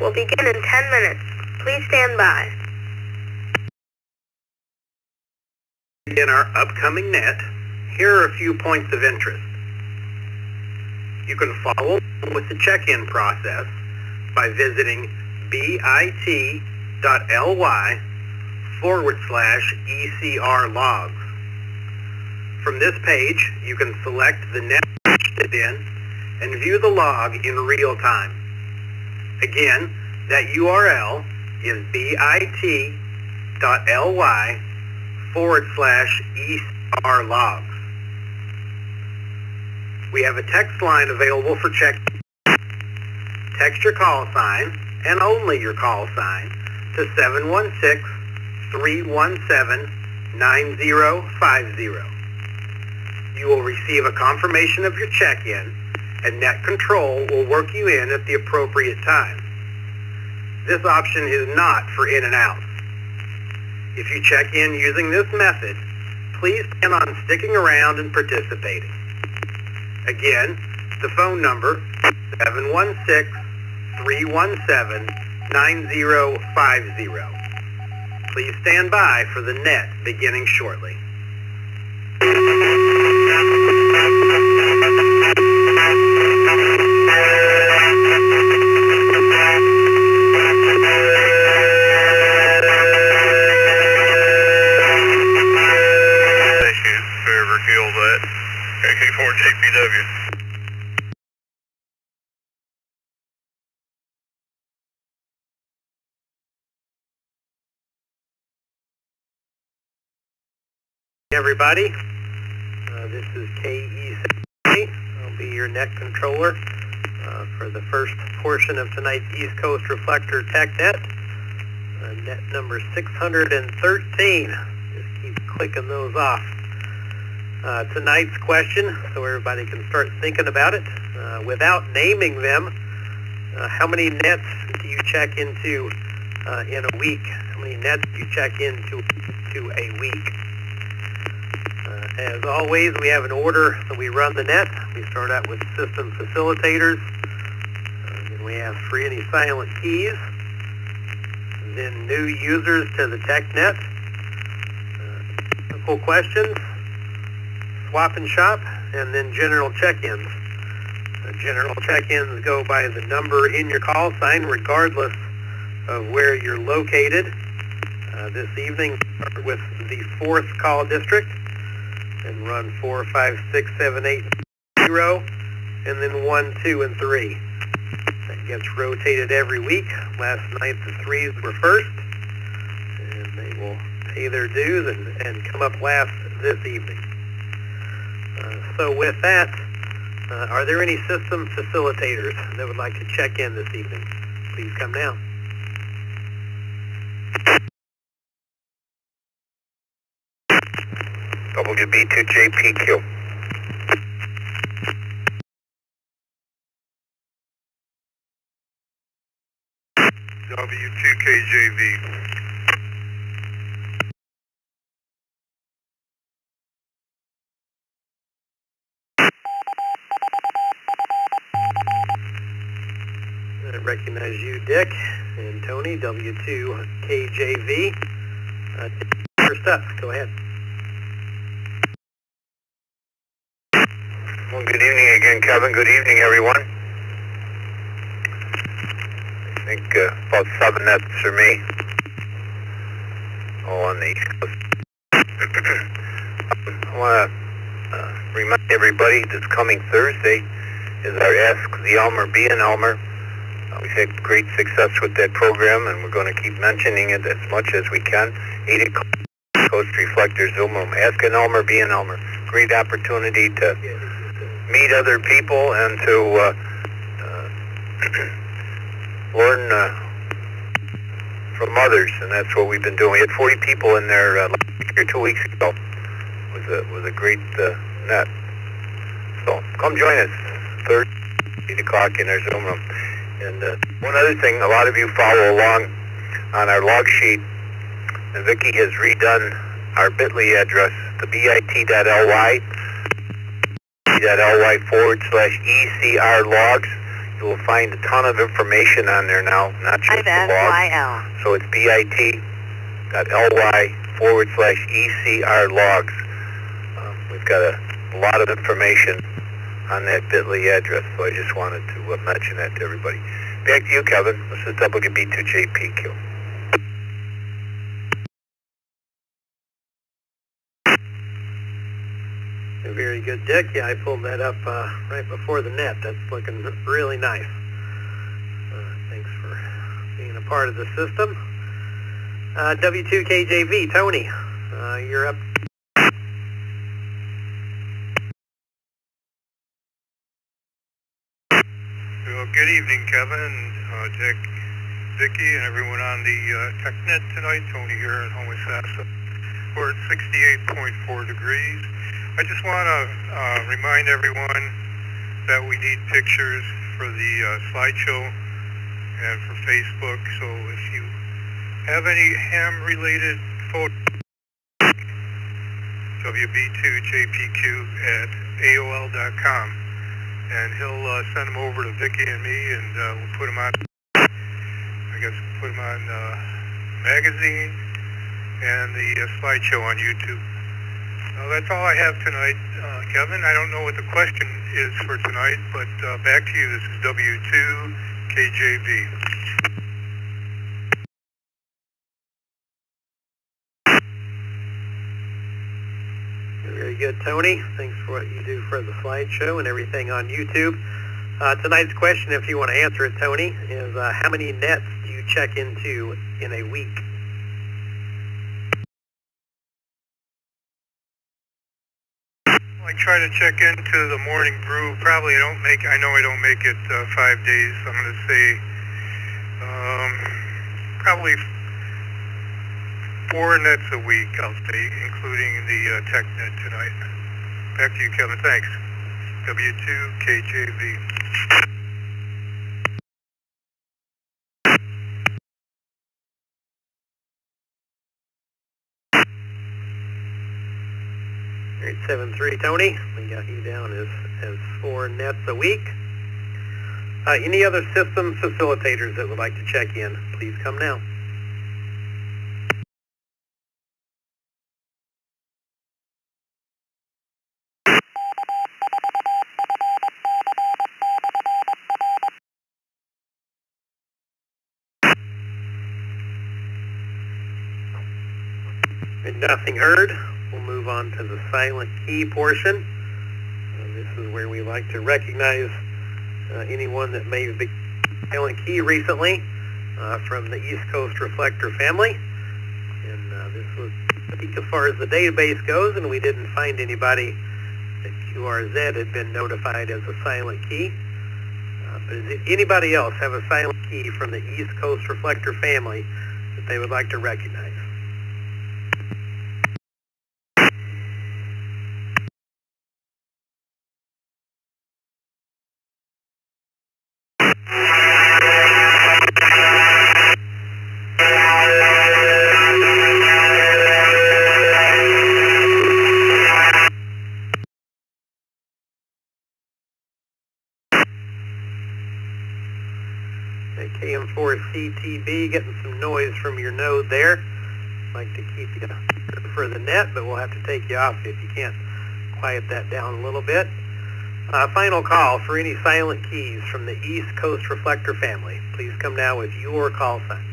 will begin in 10 minutes. Please stand by. In our upcoming net, here are a few points of interest. You can follow with the check-in process by visiting bit.ly/ECR logs. From this page, you can select the net you're interested in and view the log in real time. Again, that URL is bit.ly/ECR logs. We have a text line available for check-in. Text your call sign, and only your call sign, to 716-317-9050. You will receive a confirmation of your check-in, and Net Control will work you in at the appropriate time. This option is not for in and out. If you check in using this method, please plan on sticking around and participating. Again, the phone number, 716-317-9050. Please stand by for the net beginning shortly. KK4JPW. Everybody, this is KE7. I'll be your net controller for the first portion of tonight's East Coast Reflector TechNet. Net number 613. Just keep clicking those off. Tonight's question, so everybody can start thinking about it, without naming them, how many nets do you check into in a week? How many nets do you check into a week? As always, we have an order that we run the net. We start out with system facilitators. Then we have free any silent keys. Then new users to the TechNet. Simple questions. Swap and shop, and then general check-ins. General check-ins go by the number in your call sign, regardless of where you're located. This evening, start with the 4th call district, and run 4, 5, 6, 7, 8, 0, and then 1, 2, and 3. That gets rotated every week. Last night, the 3s were first, and they will pay their dues and come up last this evening. So with that, are there any system facilitators that would like to check in this evening? Please come now. WB2JPQ. W2KJV. I recognize you, Dick, and Tony, W2KJV. First up, go ahead. Well, good evening again, Kevin. Good evening, everyone. I think about 7 nets for me. All on the East Coast. I want to remind everybody this coming Thursday is our Ask the Elmer, Be an Elmer. We've had great success with that program, and we're going to keep mentioning it as much as we can. 8 o'clock, Coast Reflector Zoom room. Ask an Elmer, Be an Elmer. Great opportunity to meet other people and to learn from others, and that's what we've been doing. We had 40 people in there last week or 2 weeks ago. It was a great net. So come join us Thursday, 8 o'clock in our Zoom room. And one other thing, a lot of you follow along on our log sheet, and Vicki has redone our bit.ly address, the bit.ly/ECR logs. You'll find a ton of information on there now, not just the logs. So it's bit.ly/ECR logs. We've got a lot of information on that bit.ly address, so I just wanted to mention that to everybody. Back to you, Kevin. This is WB2JPQ. Very good, Dick. Yeah, I pulled that up right before the net. That's looking really nice. Thanks for being a part of the system. W2KJV, Tony, you're up. Well, good evening, Kevin, Dick, Vicki, and everyone on the TechNet tonight. Tony here at Homosassa. We're at 68.4 degrees. I just want to remind everyone that we need pictures for the slideshow and for Facebook. So if you have any ham-related photos, WB2JPQ@AOL.com, and he'll send them over to Vicki and me, and we'll put them on. I guess we'll put them on magazine and the slideshow on YouTube. That's all I have tonight, Kevin. I don't know what the question is for tonight, but back to you. This is W2KJV. Very good, Tony. Thanks for what you do for the slideshow and everything on YouTube. Tonight's question, if you want to answer it, Tony, is how many nets do you check into in a week? I try to check into the morning brew. Probably I know I don't make it 5 days. I'm going to say probably 4 nets a week, I'll say, including the TechNet tonight. Back to you, Kevin. Thanks. W2KJV. All right, 7-3, Tony. We got you down as 4 nets a week. Any other system facilitators that would like to check in, please come now. And nothing heard. We'll move on to the silent key portion. This is where we like to recognize anyone that may have been silent key recently from the East Coast Reflector family. And this was as far as the database goes, and we didn't find anybody that QRZ had been notified as a silent key. But does anybody else have a silent key from the East Coast Reflector family that they would like to recognize? KM4CTB, getting some noise from your node there. Like to keep you for the net, but we'll have to take you off if you can't quiet that down a little bit. Final call for any silent keys from the East Coast Reflector family. Please come now with your call sign.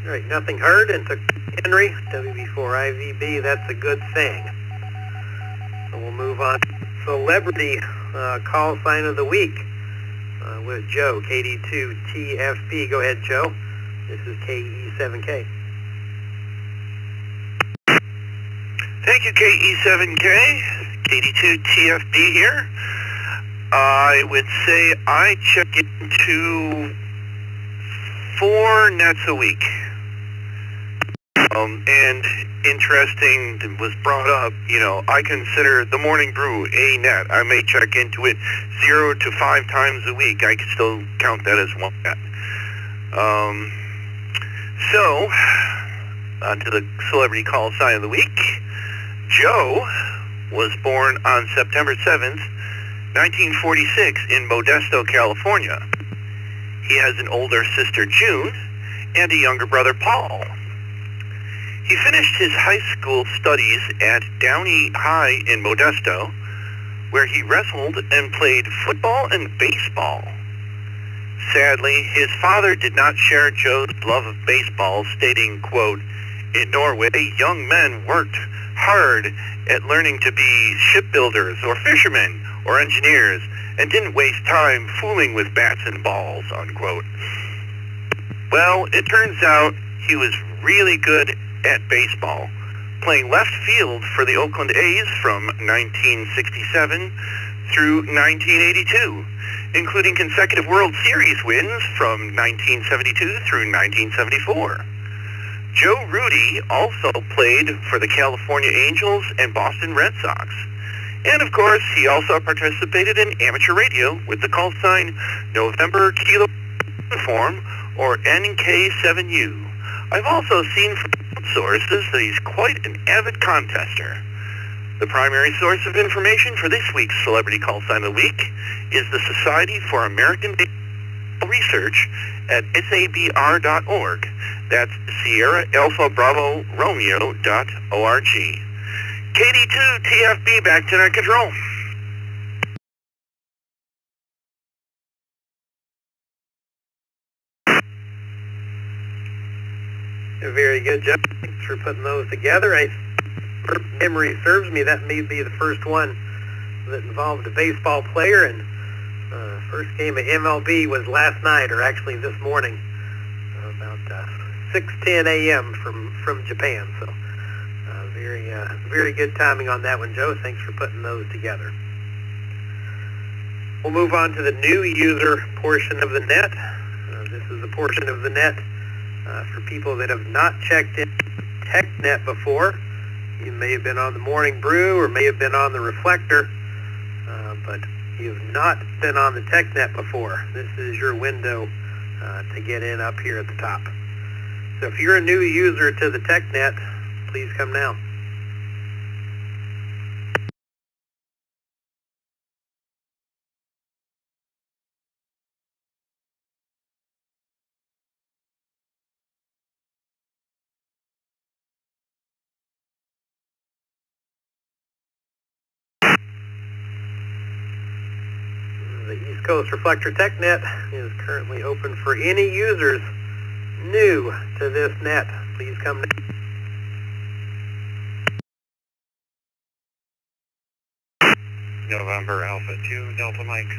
All right, nothing heard, and to Henry, WB4IVB, that's a good thing. So we'll move on. Celebrity call sign of the week with Joe, KD2TFB. Go ahead, Joe. This is KE7K. Thank you, KE7K. KD2TFB here. I would say I check into 4 nets a week. And interesting was brought up, I consider the Morning Brew a net. I may check into it 0 to 5 times a week. I can still count that as one net. So, on to the celebrity call sign of the week. Joe was born on September 7th, 1946 in Modesto, California. He has an older sister, June, and a younger brother, Paul. He finished his high school studies at Downey High in Modesto, where he wrestled and played football and baseball. Sadly, his father did not share Joe's love of baseball, stating, quote, "In Norway, young men worked hard at learning to be shipbuilders or fishermen or engineers and didn't waste time fooling with bats and balls," unquote. Well, it turns out he was really good at baseball, playing left field for the Oakland A's from 1967 through 1982, including consecutive World Series wins from 1972 through 1974. Joe Rudy also played for the California Angels and Boston Red Sox. And of course, he also participated in amateur radio with the call sign November Kilo Uniform, or NK7U. I've also seen from sources that he's quite an avid contester. The primary source of information for this week's Celebrity Call Sign of the Week is the Society for American Research at sabr.org. That's Sierra Alpha Bravo Romeo.org. KD2 TFB back to net control. Very good, Jeff. Thanks for putting those together. Memory serves me, that may be the first one that involved a baseball player, and first game of MLB was last night, or actually this morning, about 6:10 a.m. from Japan. So very good timing on that one, Joe. Thanks for putting those together. We'll move on to the new user portion of the net. This is a portion of the net for people that have not checked in TechNet before. You may have been on the Morning Brew or may have been on the Reflector, but you've not been on the TechNet before. This is your window to get in up here at the top. So if you're a new user to the TechNet, please come now. The East Coast Reflector TechNet is currently open for any users new to this net. Please come now. November Alpha 2, Delta Mike.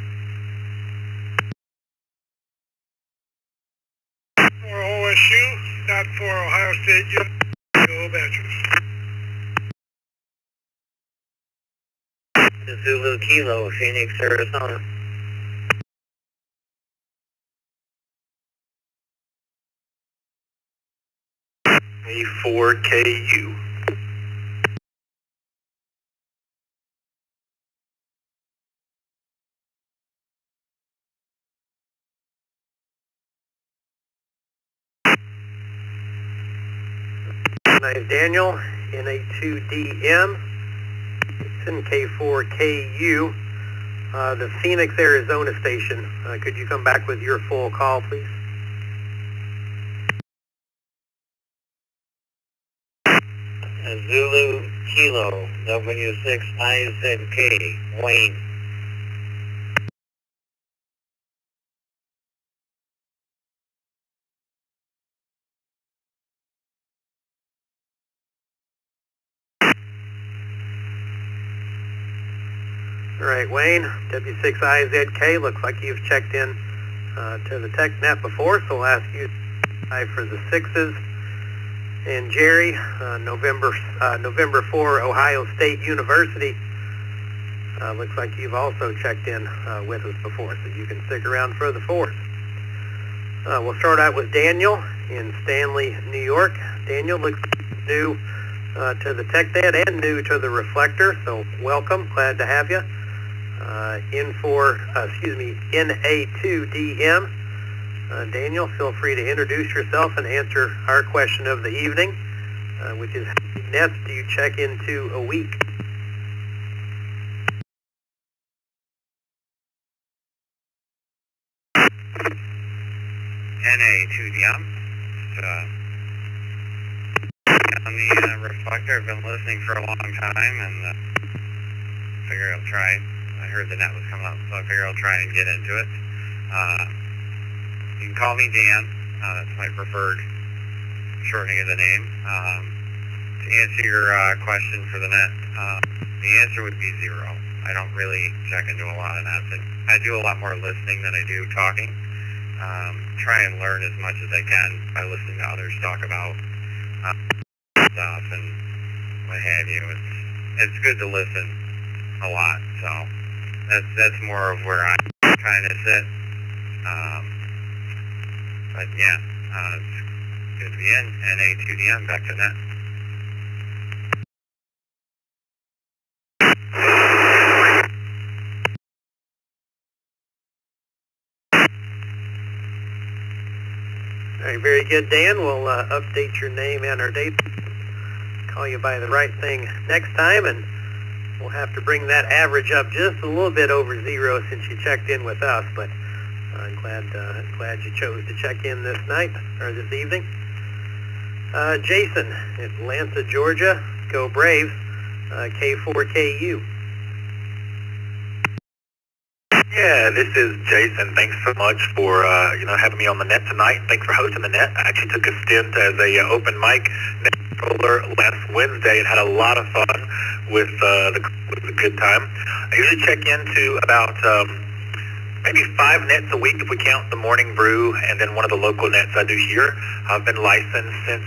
For OSU, not for Ohio State yet. Go Badgers. Zulu Kilo, Phoenix, Arizona. A4KU. Nice, Daniel, NA2DM, it's in K4KU, the Phoenix, Arizona station. Could you come back with your full call, please? Zulu Kilo, W6IZK, Wayne. All right, Wayne, W6IZK, looks like you've checked in to the TechNet before, so we'll ask you for the 6s. And Jerry, November 4, Ohio State University. Looks like you've also checked in with us before, so you can stick around for the 4s. We'll start out with Daniel, in Stanley, New York. Daniel looks new to the TechNet and new to the Reflector, so welcome, glad to have you. NA2DM. Daniel, feel free to introduce yourself and answer our question of the evening, which is, how many nets do you check into a week? NA2DM. On the Reflector, I've been listening for a long time, and figure I'll try. I heard the net was coming up, so I figure I'll try and get into it. You can call me Dan. That's my preferred shortening of the name. To answer your question for the net, the answer would be 0. I don't really check into a lot of nets. I do a lot more listening than I do talking. Try and learn as much as I can by listening to others talk about stuff and what have you. It's good to listen a lot, so that's more of where I kind of sit. But yeah, it's good to be in. NA2DM, back to net. All right, very good, Dan. We'll update your name and our date. Call you by the right thing next time, and we'll have to bring that average up just a little bit over 0 since you checked in with us, but I'm glad you chose to check in this night, or this evening. Jason, Atlanta, Georgia. Go Braves. K4KU. Yeah, this is Jason. Thanks so much for having me on the net tonight. Thanks for hosting the net. I actually took a stint as a open mic net controller last Wednesday and had a lot of fun with the good time. I usually check into about maybe 5 nets a week if we count the morning brew and then one of the local nets I do here. I've been licensed since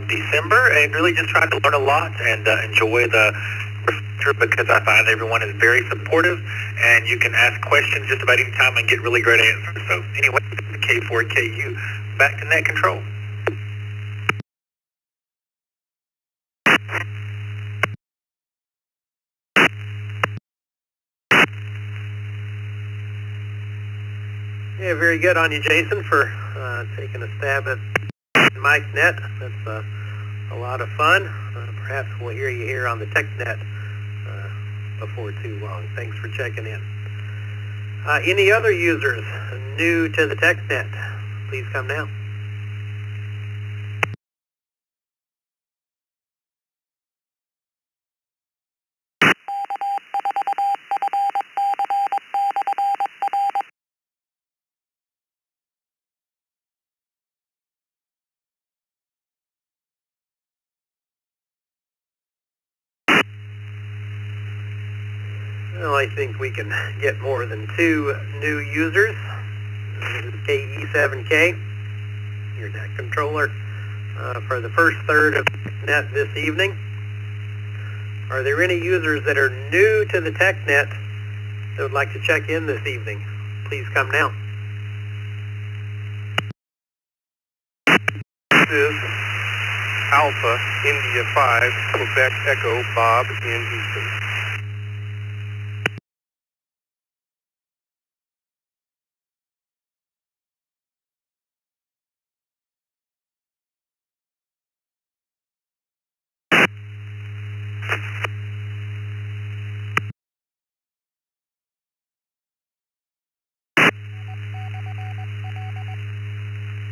December and really just tried to learn a lot and enjoy the because I find everyone is very supportive and you can ask questions just about any time and get really great answers. So anyway, K4KU, back to net control. Yeah, very good on you, Jason, for taking a stab at Mike Net. That's a lot of fun. Perhaps we'll hear you here on the TechNet before too long. Thanks for checking in. Any other users new to the TechNet, please come now. Well, I think we can get more than 2 new users. This is KE7K, your net controller, for the first third of net this evening. Are there any users that are new to the TechNet that would like to check in this evening? Please come now. This is Alpha India 5, Quebec Echo Bob in Houston.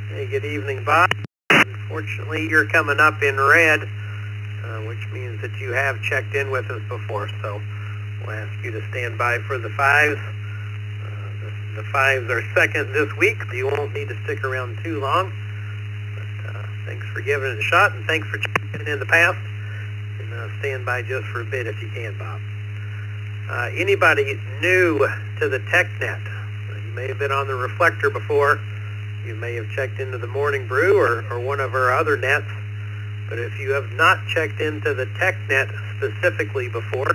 Hey, good evening, Bob. Unfortunately, you're coming up in red, which means that you have checked in with us before, so we'll ask you to stand by for the 5s. The 5s are second this week, so you won't need to stick around too long. But thanks for giving it a shot, and thanks for checking in the past. And stand by just for a bit if you can, Bob. Anybody new to the TechNet? You may have been on the Reflector before. You may have checked into the Morning Brew or one of our other nets. But if you have not checked into the TechNet specifically before,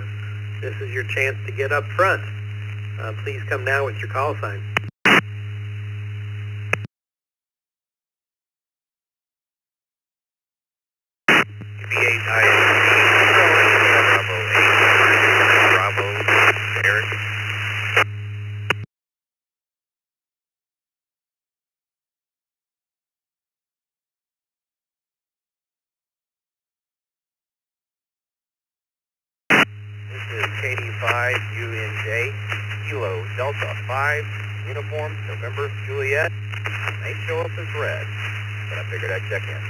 this is your chance to get up front. Please come now with your call sign. Bravo, Eric. This is KD5 UNJ, Kilo Delta 5, uniform, November, Juliet. May show up as red, but I figured I'd check in.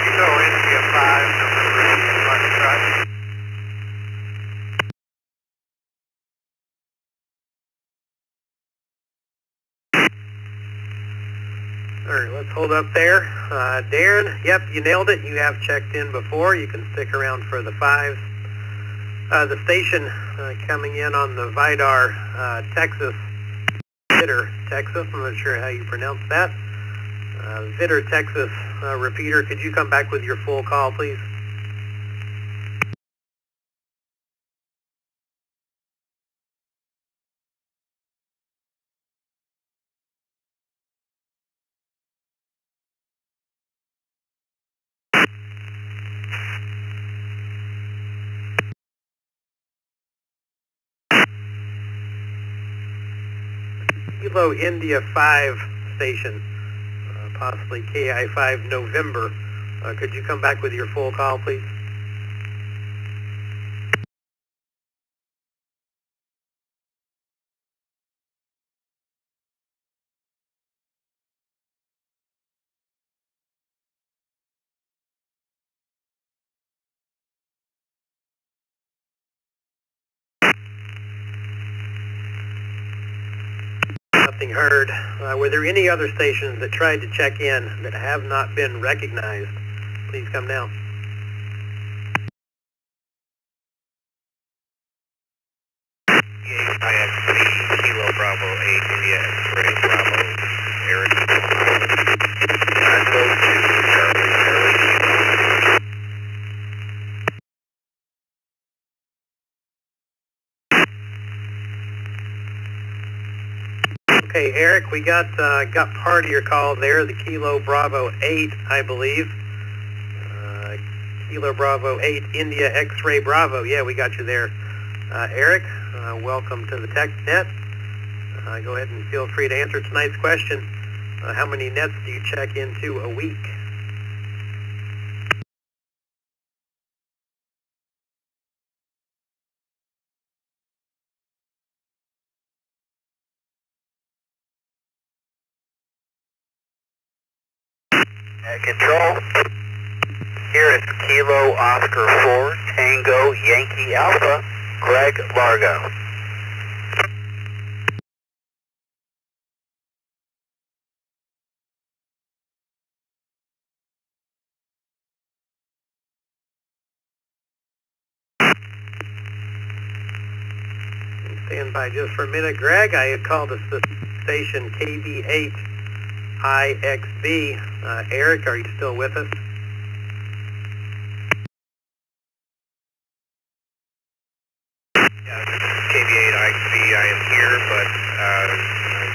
Kilo India 5, November, Roger, Roger. All right, let's hold up there. Darren, yep, you nailed it. You have checked in before. You can stick around for the 5s. The station coming in on the Vidar, Texas, Vitter, Texas. I'm not sure how you pronounce that. Vitter, Texas, repeater. Could you come back with your full call, please? Kilo India 5 station, possibly KI5 November. Could you come back with your full call, please? Nothing heard. Were there any other stations that tried to check in that have not been recognized? Please come now. IXB, Kilo Bravo 8, India X-ray, Bravo, Eric. Bravo 2, Charlie, Okay, Eric, we got part of your call there, the Kilo Bravo 8, I believe. Kilo Bravo 8, India X-ray Bravo. Yeah, we got you there. Eric, welcome to the TechNet. Go ahead and feel free to answer tonight's question. How many nets do you check into a week? Control. Here is Kilo Oscar 4, Tango Yankee Alpha, Greg Largo. Stand by just for a minute. Greg, I had called the station KB8IXB. Eric, are you still with us? Yeah, this is KB8IXB. I am here, but I've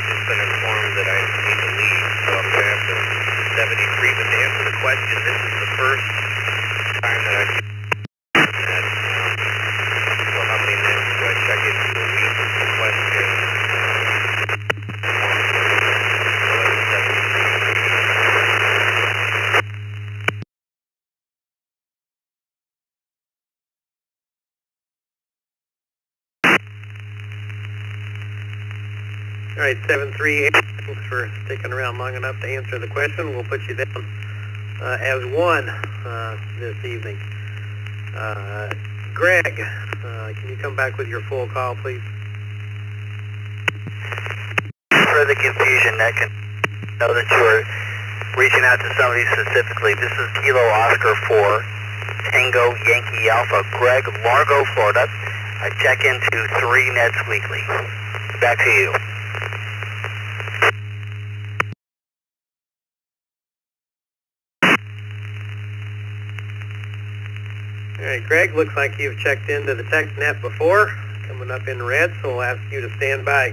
just been informed that I need to leave, so I'm going to have to 73. But to answer the question, this is the first time that I've that. So how many minutes do I check into a week is the question. All right, 738. Thanks for sticking around long enough to answer the question. We'll put you down as 1 this evening. Greg, can you come back with your full call, please? For the confusion, I can know that you are reaching out to somebody specifically. This is Kilo Oscar 4, Tango Yankee Alpha, Greg, Largo, Florida. I check into 3 nets weekly. Back to you. All right, Greg, looks like you've checked into the TechNet before, coming up in red, so we'll ask you to stand by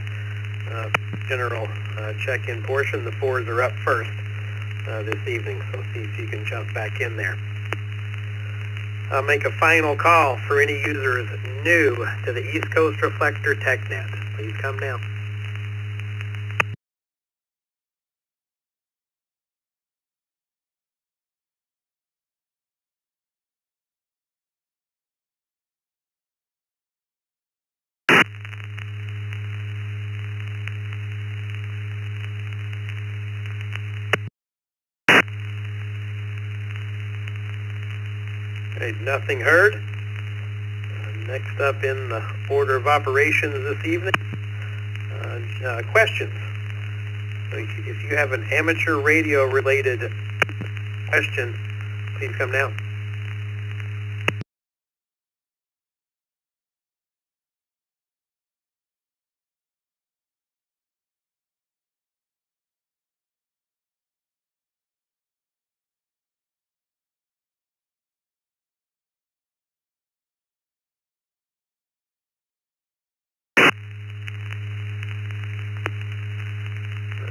general check-in portion. The 4s are up first this evening, so see if you can jump back in there. I'll make a final call for any users new to the East Coast Reflector TechNet. Please come now. Okay, nothing heard. Next up in the order of operations this evening, questions. So if you have an amateur radio related question, please come now.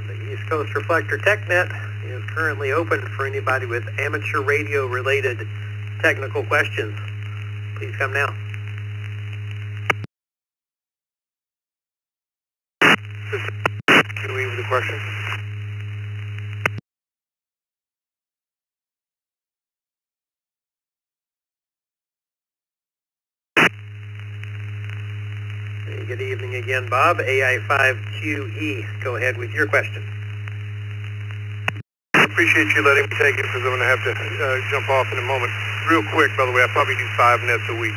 The East Coast Reflector TechNet is currently open for anybody with amateur radio related technical questions. Please come now. Can we with a question? Hey, good evening again, Bob. AI5QE. Go ahead with your question. Appreciate you letting me take it because I'm going to have to jump off in a moment. Real quick, by the way, I probably do 5 nets a week.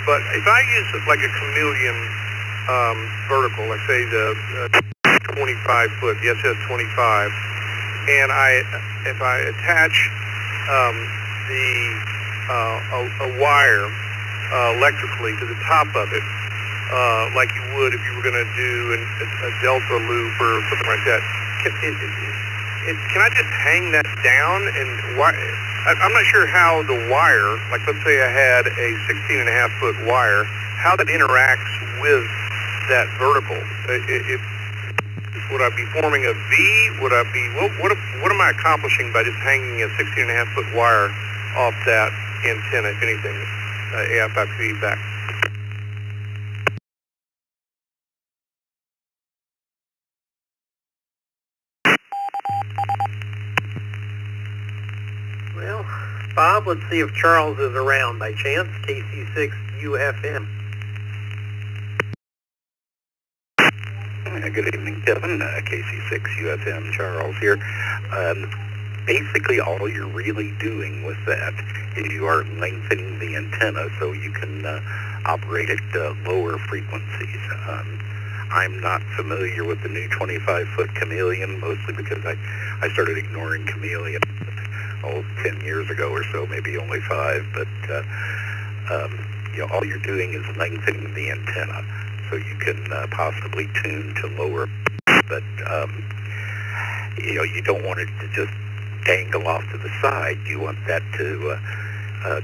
But if I use like a chameleon vertical, let's say the 25-foot, the SS25, and if I attach a wire electrically to the top of it, like you would if you were going to do a delta loop or something like that, can I just hang that down? And why? I'm not sure how the wire, like let's say I had a 16.5-foot wire, how that interacts with that vertical. Would I be forming a V? Would I be, what am I accomplishing by just hanging a 16.5-foot wire off that antenna, if anything, AI5 feedback? Well, Bob, let's see if Charles is around by chance. KC6UFM. Good evening, Kevin. KC6UFM, Charles here. Basically, all you're really doing with that is you are lengthening the antenna so you can operate at lower frequencies. I'm not familiar with the new 25-foot chameleon, mostly because I started ignoring chameleon 10 years ago or so, maybe only 5, but all you're doing is lengthening the antenna so you can possibly tune to lower, but you don't want it to just dangle off to the side. You want that to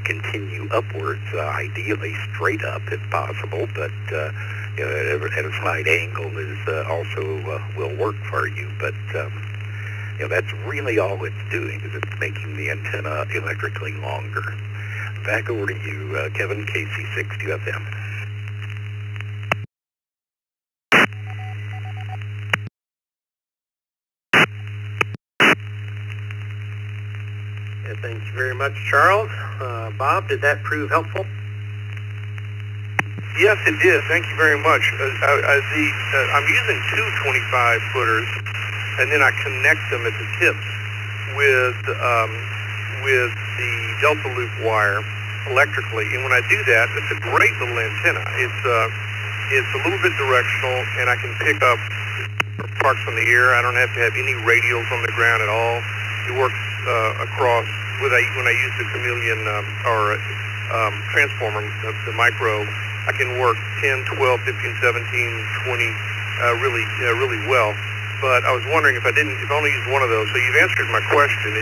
continue upwards, ideally straight up if possible, but at a slight angle is also will work for you, but that's really all it's doing, is it's making the antenna electrically longer. Back over to you, Kevin, KC6UFM. Thank you very much, Charles. Bob, did that prove helpful? Yes, it did. Thank you very much. I'm using 2 25-footers, and then I connect them at the tips with the delta loop wire electrically. And when I do that, it's a great little antenna. It's a little bit directional, and I can pick up parts on the air. I don't have to have any radials on the ground at all. It works across when I use the chameleon transformer, the micro. I can work 10, 12, 15, 17, 20 really well. But I was wondering if I only used one of those. So you've answered my question.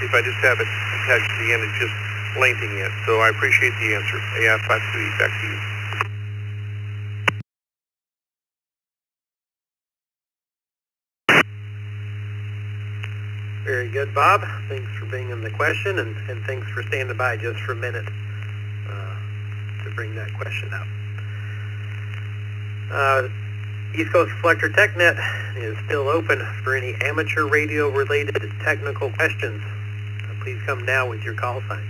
If I just have it attached to the end, it's just lengthening it. So I appreciate the answer. AI5 back to you. Very good, Bob. Thanks for bringing the question, and thanks for standing by just for a minute to bring that question up. East Coast Reflector TechNet is still open for any amateur radio-related technical questions. Please come now with your call sign.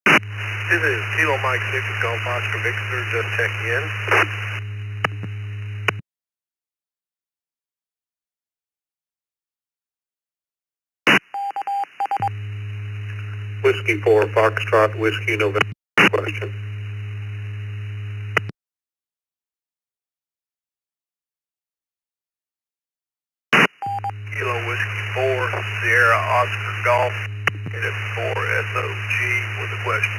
This is Kilo Mike 6 Golf Oscar Victor, just checking in. Whiskey 4, Foxtrot, Whiskey November, question. Kilo Whiskey 4, Sierra Oscar Golf, headed for SOG with a question.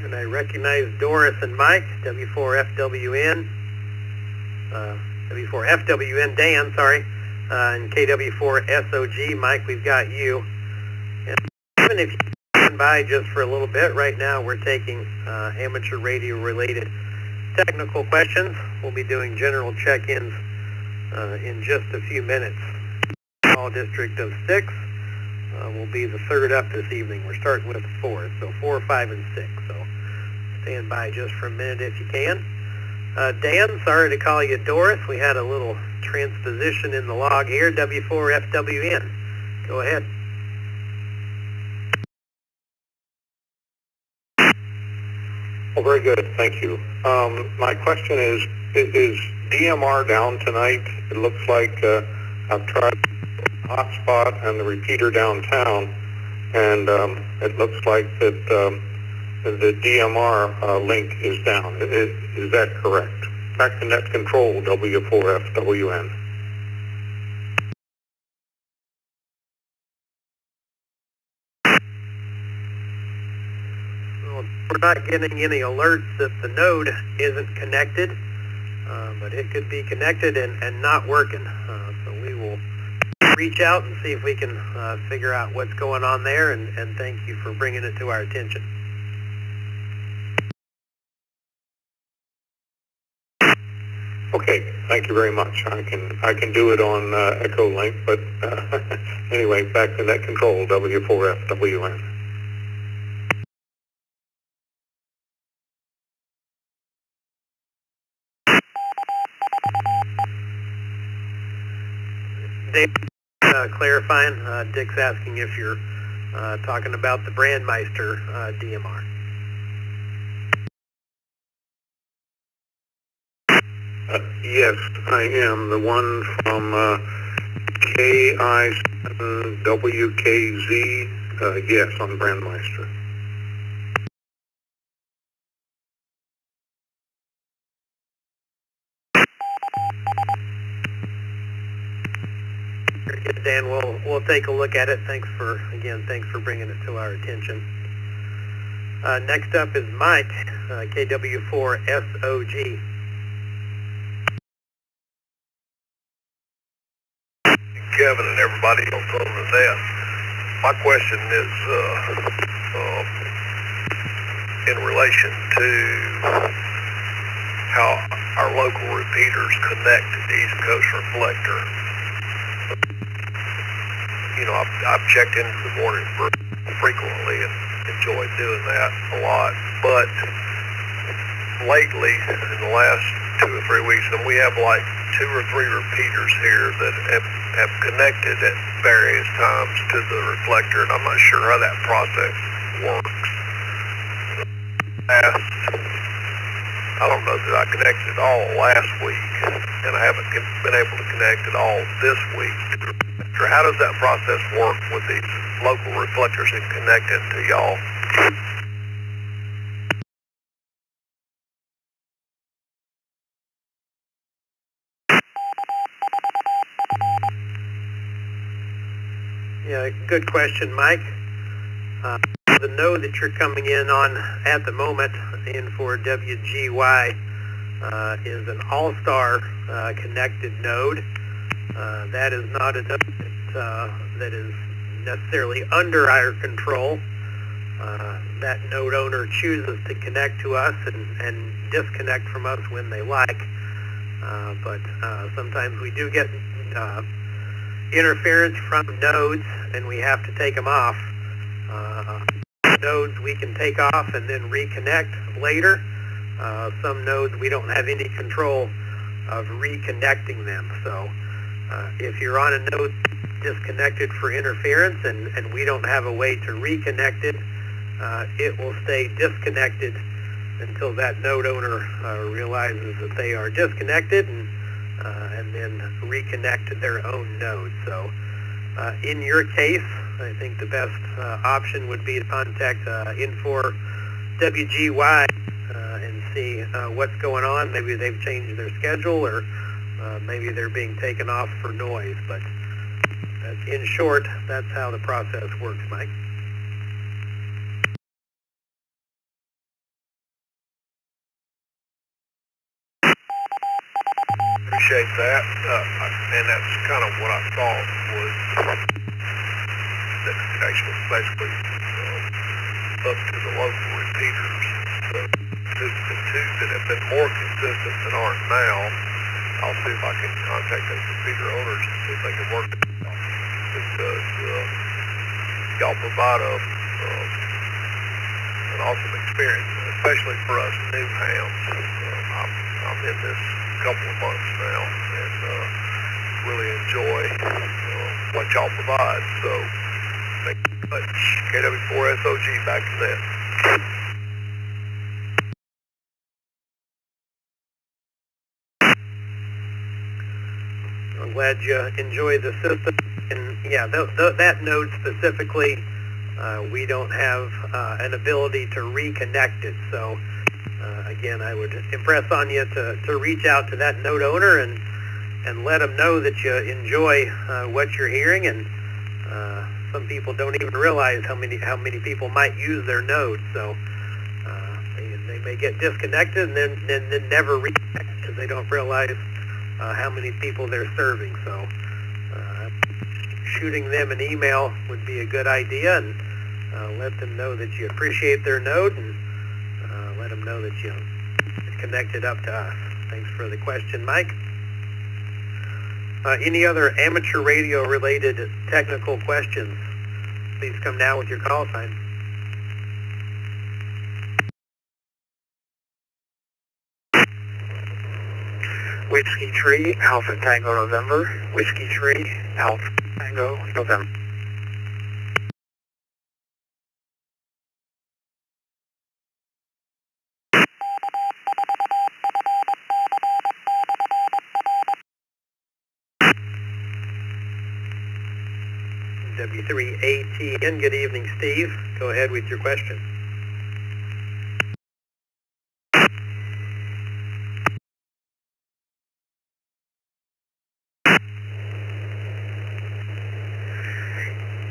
And I recognize Doris and Mike, W4FWN, W4FWN Dan, sorry, and KW4SOG. Mike, we've got you. And even if you stand by just for a little bit, right now we're taking amateur radio related technical questions. We'll be doing general check-ins in just a few minutes. Call district of 6 will be the third up this evening. We're starting with 4, so 4, 5, and 6. So stand by just for a minute if you can. Dan, sorry to call you Doris. We had a little transposition in the log here. W4FWN. Go ahead. Oh, very good. Thank you. My question is DMR down tonight? It looks like I've tried the hotspot and the repeater downtown, and it looks like that the DMR link is down. Is that correct? Back to net control, W4FWN. We're not getting any alerts that the node isn't connected, but it could be connected and not working. So we will reach out and see if we can figure out what's going on there, and thank you for bringing it to our attention. Okay, thank you very much. I can do it on Echo Link, but anyway, back to net control, W4FWN. Dave, clarifying, Dick's asking if you're talking about the Brandmeister DMR. Yes, I am. The one from KI7WKZ, yes, on Brandmeister. Very good, Dan. We'll take a look at it. Thanks for bringing it to our attention. Next up is Mike, KW4SOG. Kevin and everybody else on the net. My question is in relation to how our local repeaters connect to the East Coast Reflector. You know, I've checked into the morning frequently and enjoyed doing that a lot, but lately, in the last 2 or 3 weeks, and we have like 2 or 3 repeaters here that have connected at various times to the reflector, and I'm not sure how that process works. I don't know that I connected at all last week, and I haven't been able to connect at all this week. How does that process work with these local reflectors and connecting to y'all? Yeah, good question, Mike. The node that you're coming in on at the moment, in for WGY, is an all-star connected node. That is not a node that is necessarily under our control. That node owner chooses to connect to us and disconnect from us when they like. But sometimes we do get interference from nodes, and we have to take them off. Nodes we can take off and then reconnect later. Some nodes we don't have any control of reconnecting them. So if you're on a node disconnected for interference and we don't have a way to reconnect it, it will stay disconnected until that node owner realizes that they are disconnected and then reconnect their own node. So in your case, I think the best option would be to contact Infor WGY and see what's going on. Maybe they've changed their schedule, or maybe they're being taken off for noise. But in short, that's how the process works, Mike. Appreciate that, and that's kind of what I thought was that the connection was basically up to the local repeaters. The two that have been more consistent than aren't now, I'll see if I can contact those repeater owners and see if they can work it out, because y'all provide an awesome experience, especially for us new hams. I'm in this couple of months now and really enjoy what y'all provide. So thank you very much. KW4SOG, back to that. I'm glad you enjoy the system. And yeah, that node specifically, we don't have an ability to reconnect it. So again, I would impress on you to reach out to that node owner and let them know that you enjoy what you're hearing. And some people don't even realize how many people might use their node. So they may get disconnected and then never reconnect because they don't realize how many people they're serving. So shooting them an email would be a good idea, and let them know that you appreciate their node, and let them know that you connected up to us. Thanks for the question, Mike. Any other amateur radio related technical questions? Please come now with your call sign. Whiskey 3, Alpha Tango November. Whiskey 3, Alpha Tango November. W3ATN, good evening, Steve. Go ahead with your question.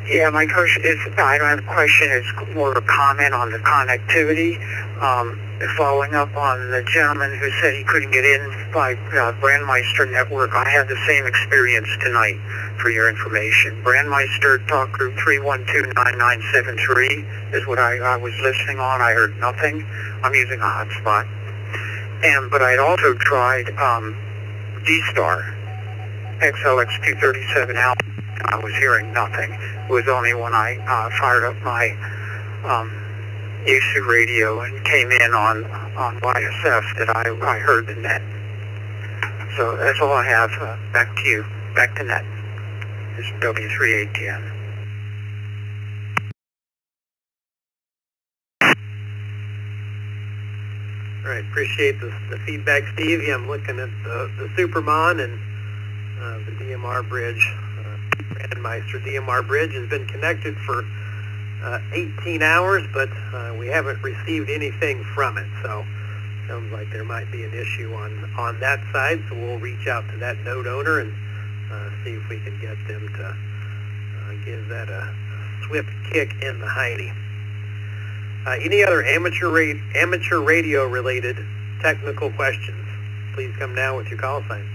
Yeah, my question is, I don't have a question, it's more of a comment on the connectivity. Following up on the gentleman who said he couldn't get in by Brandmeister Network, I had the same experience tonight, for your information. Brandmeister Talk Group 3129973 is what I was listening on. I heard nothing. I'm using a hotspot. But I'd also tried D-Star, XLX237 Alpha. I was hearing nothing. It was only when I fired up my UC radio and came in on YSF that I heard the net. So that's all I have. Back to you. Back to net. This is W3ATN. All right, appreciate the feedback, Steve. Yeah, I'm looking at the Supermon and the DMR bridge. Brandmeister DMR bridge has been connected for 18 hours, but we haven't received anything from it. So sounds like there might be an issue on that side. So we'll reach out to that node owner and see if we can get them to give that a swift kick in the hiney. Any other amateur radio related technical questions? Please come now with your call sign.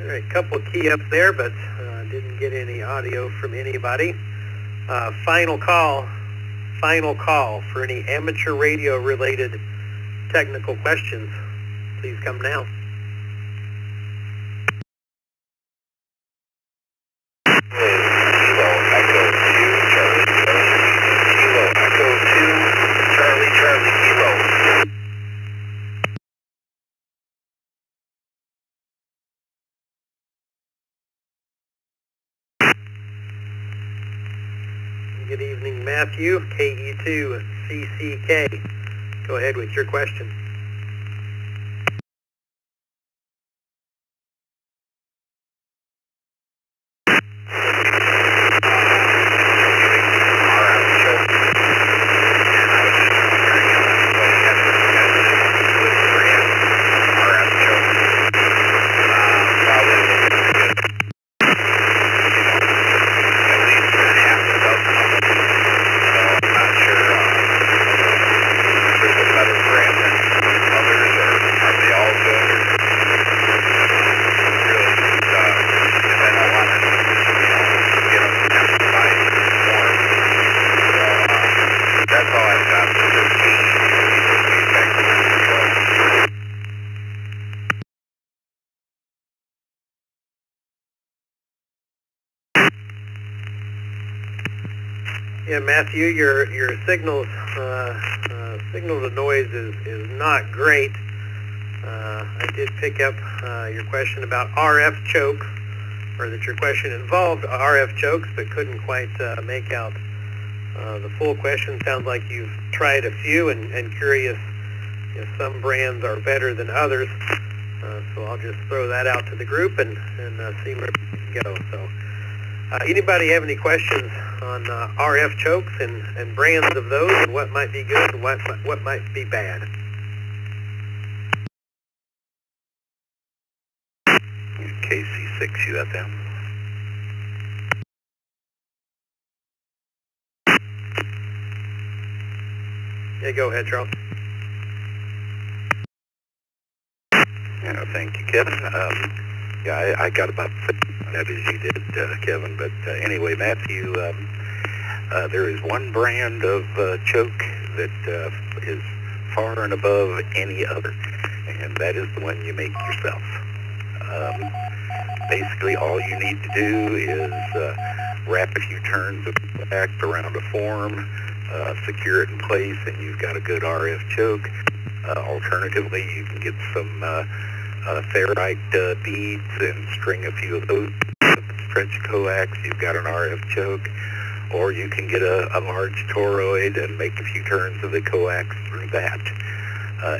All right, couple of key ups there, but didn't get any audio from anybody. Final call for any amateur radio related technical questions. Please come now. Kilo Echo 2, Charlie, Kilo Echo 2, Charlie, Kilo. Good evening, Matthew, KE2CCK. Go ahead with your question. Yeah, Matthew, your signal to noise is not great. I did pick up your question about RF chokes, or that your question involved RF chokes, but couldn't quite make out the full question. Sounds like you've tried a few and curious if some brands are better than others. So I'll just throw that out to the group and see where we can go. So. Anybody have any questions on RF chokes and brands of those, and what might be good and what might be bad? KC6 UFM. Yeah, go ahead, Charles. Yeah, thank you, Kevin. Yeah, I got about that as you did, Kevin. But anyway, Matthew, there is one brand of choke that is far and above any other, and that is the one you make yourself. Basically, all you need to do is wrap a few turns of wax around a form, secure it in place, and you've got a good RF choke. Alternatively, you can get some ferrite beads and string a few of those, stretch coax, you've got an RF choke, or you can get a large toroid and make a few turns of the coax through that.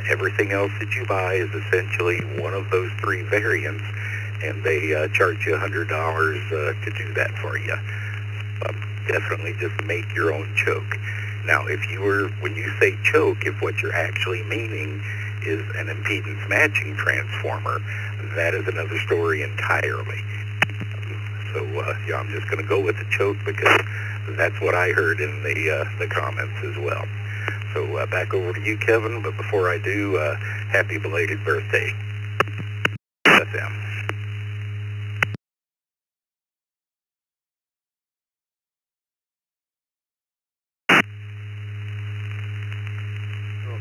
Everything else that you buy is essentially one of those three variants, and they charge you $100 to do that for you. Definitely just make your own choke. Now, when you say choke, if what you're actually meaning is an impedance matching transformer, that is another story entirely. So yeah, I'm just going to go with the choke because that's what I heard in the comments as well. So back over to you, Kevin. But before I do, happy belated birthday, FM.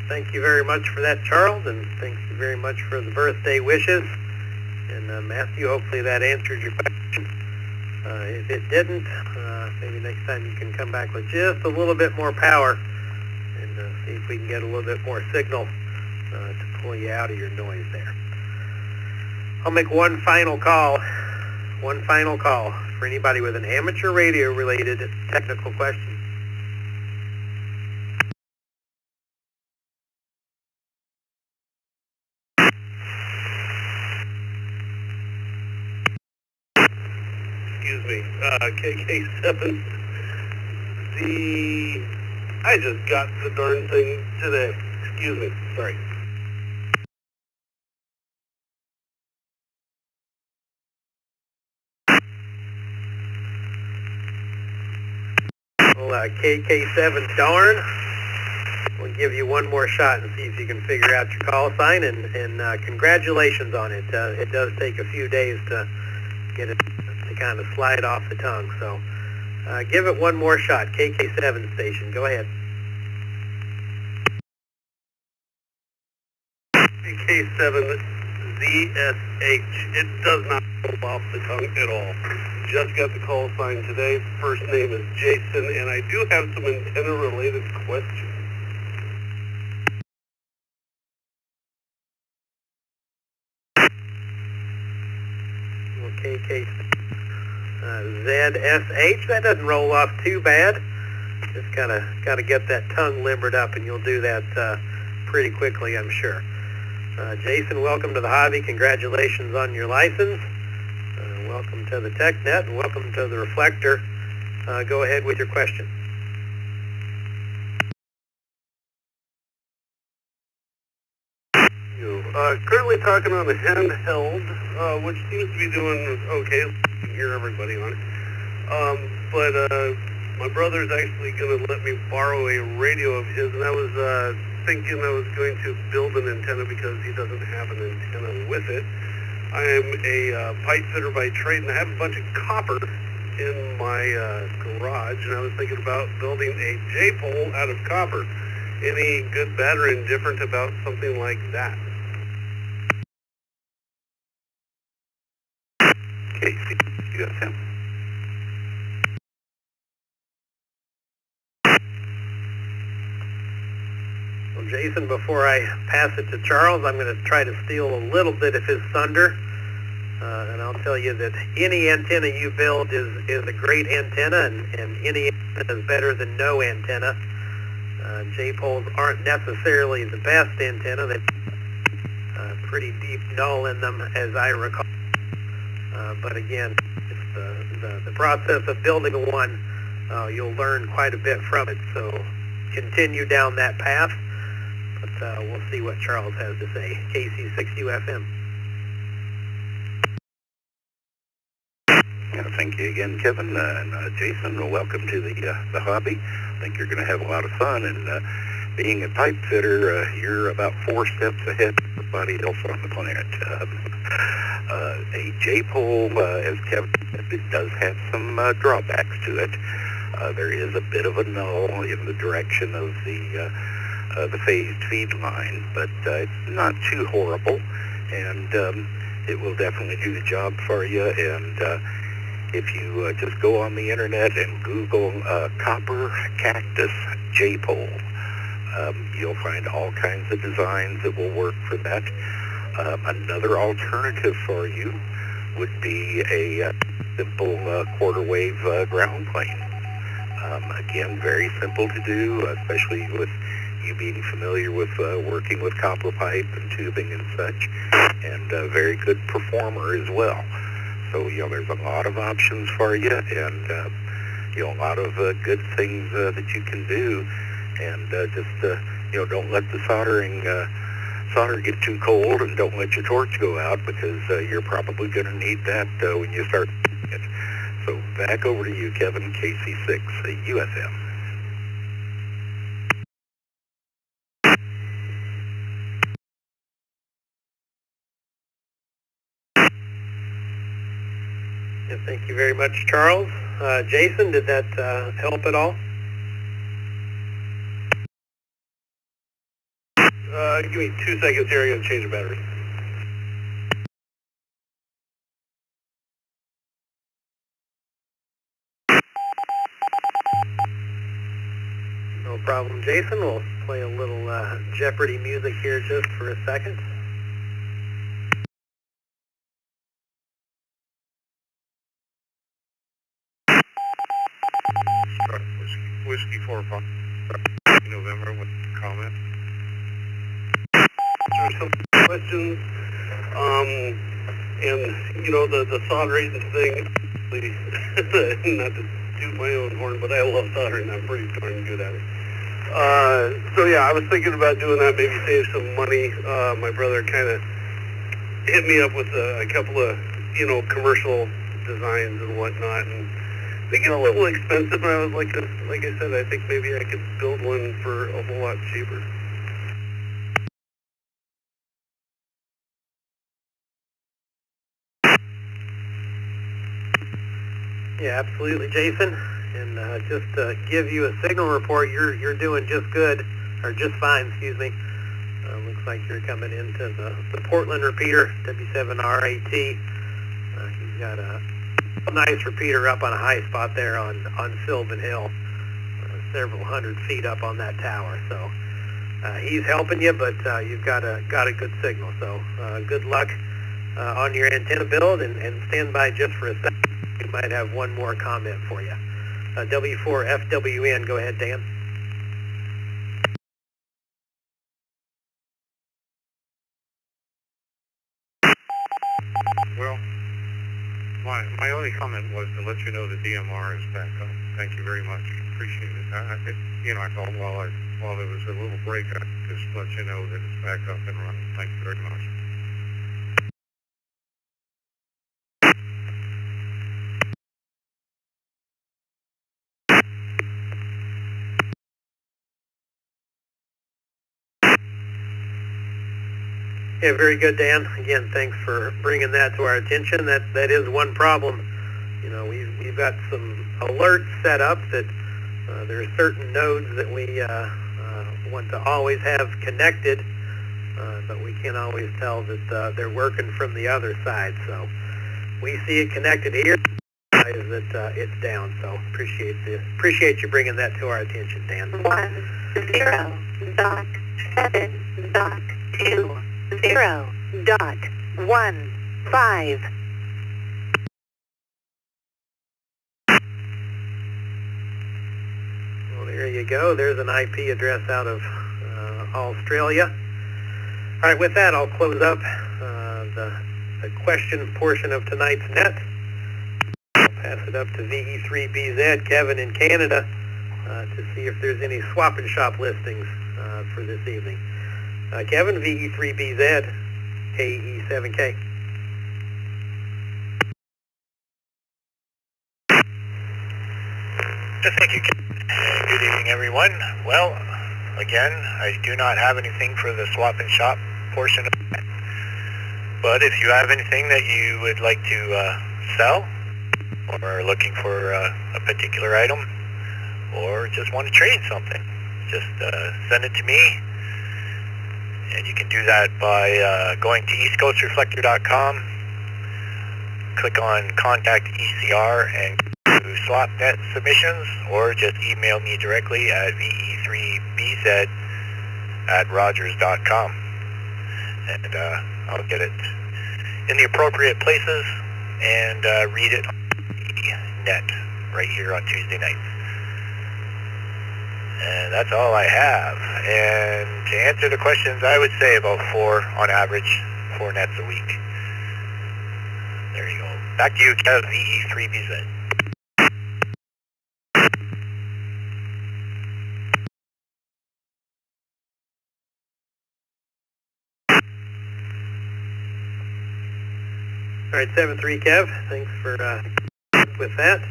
Thank you very much for that, Charles, and thank you very much for the birthday wishes. And Matthew, hopefully that answered your question. If it didn't, maybe next time you can come back with just a little bit more power and see if we can get a little bit more signal to pull you out of your noise there. I'll make one final call for anybody with an amateur radio related technical question. Excuse me, KK7. I just got the darn thing today. Excuse me, sorry. Well, KK7, darn. We'll give you one more shot and see if you can figure out your call sign, and congratulations on it. It does take a few days to get it to kind of slide off the tongue, so give it one more shot. KK7 station, go ahead. KK7ZSH. It does not roll off the tongue at all. Just got the call sign today. First name is Jason, and I do have some antenna-related questions. ZSH, that doesn't roll off too bad. Just got to get that tongue limbered up, and you'll do that pretty quickly, I'm sure. Jason, welcome to the hobby. Congratulations on your license. Welcome to the TechNet, and welcome to the Reflector. Go ahead with your question. Currently talking on a handheld, which seems to be doing okay. You can hear everybody on it. But my brother's actually going to let me borrow a radio of his, and I was thinking I was going to build an antenna because he doesn't have an antenna with it. I am a pipe fitter by trade, and I have a bunch of copper in my garage, and I was thinking about building a J-pole out of copper. Any good, bad, or indifferent about something like that? KC7. Well, Jason, before I pass it to Charles, I'm going to try to steal a little bit of his thunder. And I'll tell you that any antenna you build is a great antenna, and any antenna is better than no antenna. J-poles aren't necessarily the best antenna. They've pretty deep null in them, as I recall. But again, it's the process of building one. You'll learn quite a bit from it. So continue down that path. But we'll see what Charles has to say. KC6UFM. Thank you again, Kevin, and Jason. Welcome to the hobby. I think you're going to have a lot of fun, and being a pipe fitter, you're about 4 steps ahead of everybody else on the planet. A J-pole, as Kevin said, it does have some drawbacks to it. There is a bit of a null in the direction of the phased feed line, but it's not too horrible, and it will definitely do the job for you. And if you just go on the internet and Google copper cactus J-pole, you'll find all kinds of designs that will work for that. Another alternative for you would be a simple quarter wave ground plane. Again, very simple to do, especially with you being familiar with working with copper pipe and tubing and such, and a very good performer as well. So, there's a lot of options for you, and, a lot of good things that you can do, and just, don't let the solder get too cold, and don't let your torch go out, because you're probably going to need that when you start it. So, back over to you, Kevin, KC6, USM. Yeah, thank you very much, Charles. Jason, did that help at all? Give me 2 seconds here. I got to change the battery. No problem, Jason. We'll play a little Jeopardy music here just for a second. Whiskey 4 November with comment. There's some questions, and the soldering thing, not to toot my own horn, but I love soldering. I'm pretty darn good at it. So yeah, I was thinking about doing that, maybe save some money. My brother kind of hit me up with a couple of, commercial designs and whatnot, and They get a little expensive, and I was like I said, I think maybe I could build one for a whole lot cheaper. Yeah, absolutely, Jason. And just to give you a signal report, you're doing just good, or just fine, excuse me. Looks like you're coming into the Portland repeater, W7RAT. He's got a nice repeater up on a high spot there on Sylvan Hill, several hundred feet up on that tower. So he's helping you, but you've got a good signal. So good luck on your antenna build, and stand by just for a second. We might have one more comment for you. W4FWN, go ahead, Dan. Well, my only comment was to let you know the DMR is back up. Thank you very much. Appreciate it. I thought while there was a little break, I just let you know that it's back up and running. Thank you very much. Yeah, very good, Dan. Again, thanks for bringing that to our attention. That is one problem. You know, we've got some alerts set up that there are certain nodes that we want to always have connected, but we can't always tell that they're working from the other side. So we see it connected here, that it's down. So appreciate you bringing that to our attention, Dan. 10.7.20.15. Well, there you go. There's an IP address out of Australia. All right, with that, I'll close up the question portion of tonight's net. I'll pass it up to VE3BZ, Kevin in Canada, to see if there's any swap and shop listings for this evening. Kevin, VE3BZ, KE7K. Thank you, Ken. Good evening, everyone. Well, again, I do not have anything for the swap and shop portion of it. But if you have anything that you would like to sell, or are looking for a particular item, or just want to trade something, just send it to me. And you can do that by going to eastcoastreflector.com, click on Contact ECR and do swap net submissions, or just email me directly at ve3bz@rogers.com. And I'll get it in the appropriate places and read it on the net right here on Tuesday nights. And that's all I have. And to answer the questions, I would say about 4 on average, 4 nets a week. There you go. Back to you, Kev, VE3BZ. All right, 7-3, Kev. Thanks for with that.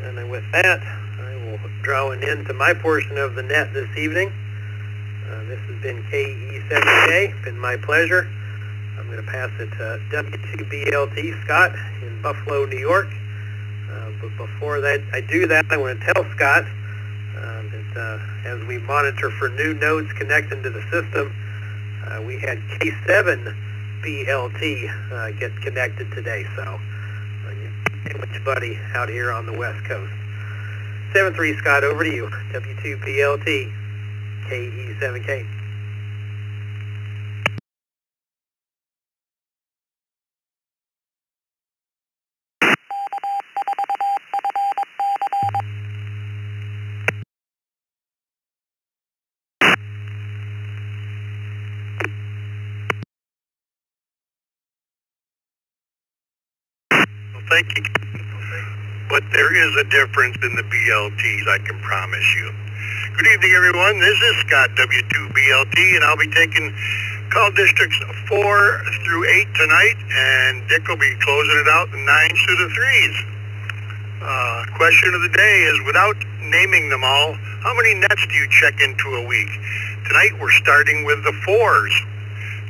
And then with that, I will draw an end to my portion of the net this evening. This has been KE7K. Been my pleasure. I'm going to pass it to W2BLT Scott in Buffalo, New York. But before that, I want to tell Scott that as we monitor for new nodes connecting to the system, we had K7BLT get connected today. So, sandwich buddy out here on the West Coast. 7-3, Scott, over to you. W2BLT, KE7K. Thank you. But there is a difference in the BLTs, I can promise you. Good evening, everyone. This is Scott, W2BLT, and I'll be taking call districts 4 through 8 tonight, and Dick will be closing it out in 9 through the 3s. Question of the day is, without naming them all, how many nets do you check into a week? Tonight we're starting with the 4s.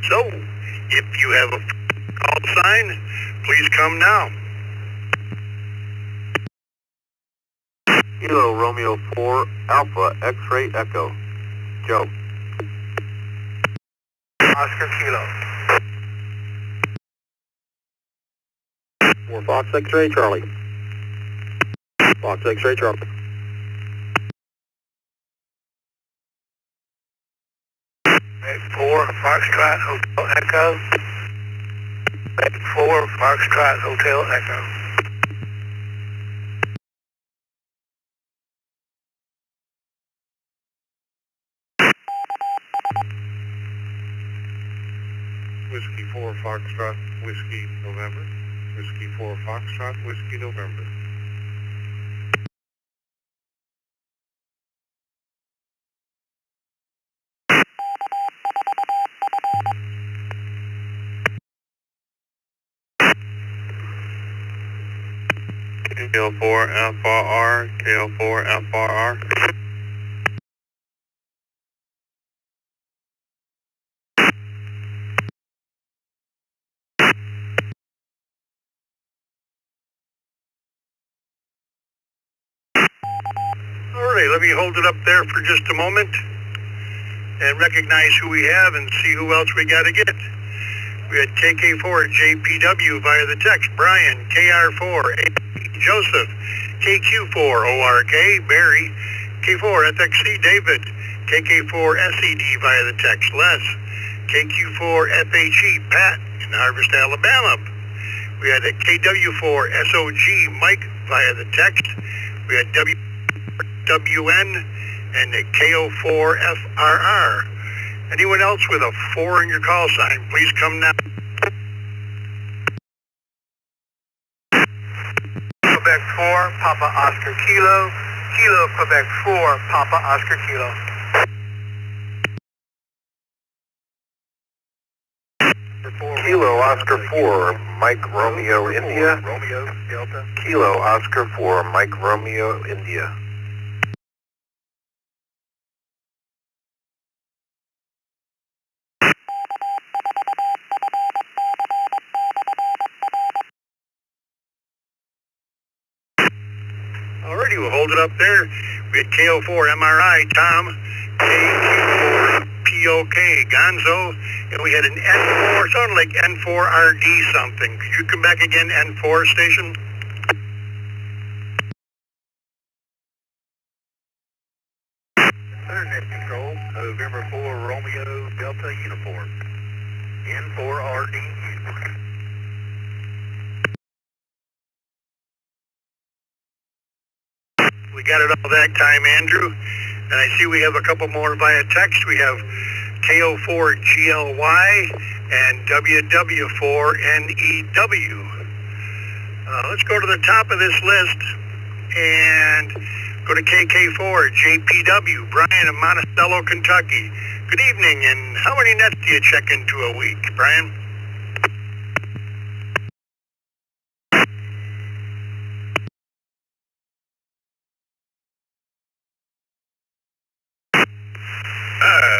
So, if you have a call sign, please come now. Kilo Romeo 4 Alpha X-Ray Echo. Joe. Oscar Kilo. 4 Fox X-Ray Charlie. Fox X-Ray Charlie. Four Foxtrot Hotel Echo. 4 Foxtrot Hotel Echo. Whiskey 4 Foxtrot Whiskey November. Whiskey 4 Foxtrot Whiskey November. KL4 FRR, KL4 FRR. All right, let me hold it up there for just a moment and recognize who we have and see who else we got to get. We had KK4 JPW via the text, Brian, KR4 Joseph, KQ4 ORK Barry, K4 FXC David, KK4 SED via the text, Les, KQ4 FHE Pat in Harvest, Alabama. We had a KW4 SOG Mike via the text. We had WN and a KO4 FRR. Anyone else with a 4 in your call sign, please come now. Quebec 4 Papa Oscar Kilo. Kilo Quebec 4 Papa Oscar Kilo. Kilo Oscar 4 Mike Romeo India. Romeo Delta. Kilo Oscar 4 Mike Romeo India. Alrighty, we'll hold it up there. We had KO4 MRI Tom, KQ4 POK Gonzo, and we had an N4, sounded like N4RD something. Could you come back again, N4 station? Internet control, November 4 Romeo Delta Uniform. N4RD. We got it all that time, Andrew. And I see we have a couple more via text. We have KO4GLY and WW4NEW. Let's go to the top of this list and go to KK4 JPW, Brian in Monticello, Kentucky. Good evening, and how many nets do you check into a week, Brian?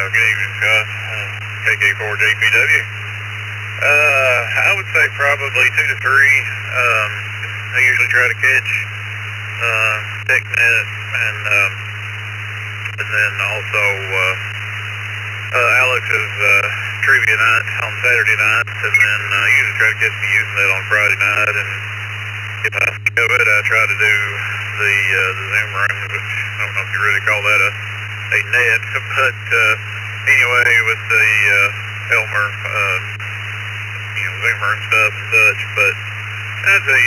Good evening, Scott. KK4 JPW. I would say probably 2 to 3. I usually try to catch TechNet and then also Alex's trivia night on Saturday night, and then I usually try to catch the Usenet on Friday night, and if I think of it, I try to do the Zoom room, which I don't know if you really call that a net, but anyway, with the Elmer, Zoom room stuff and such, but I'd say,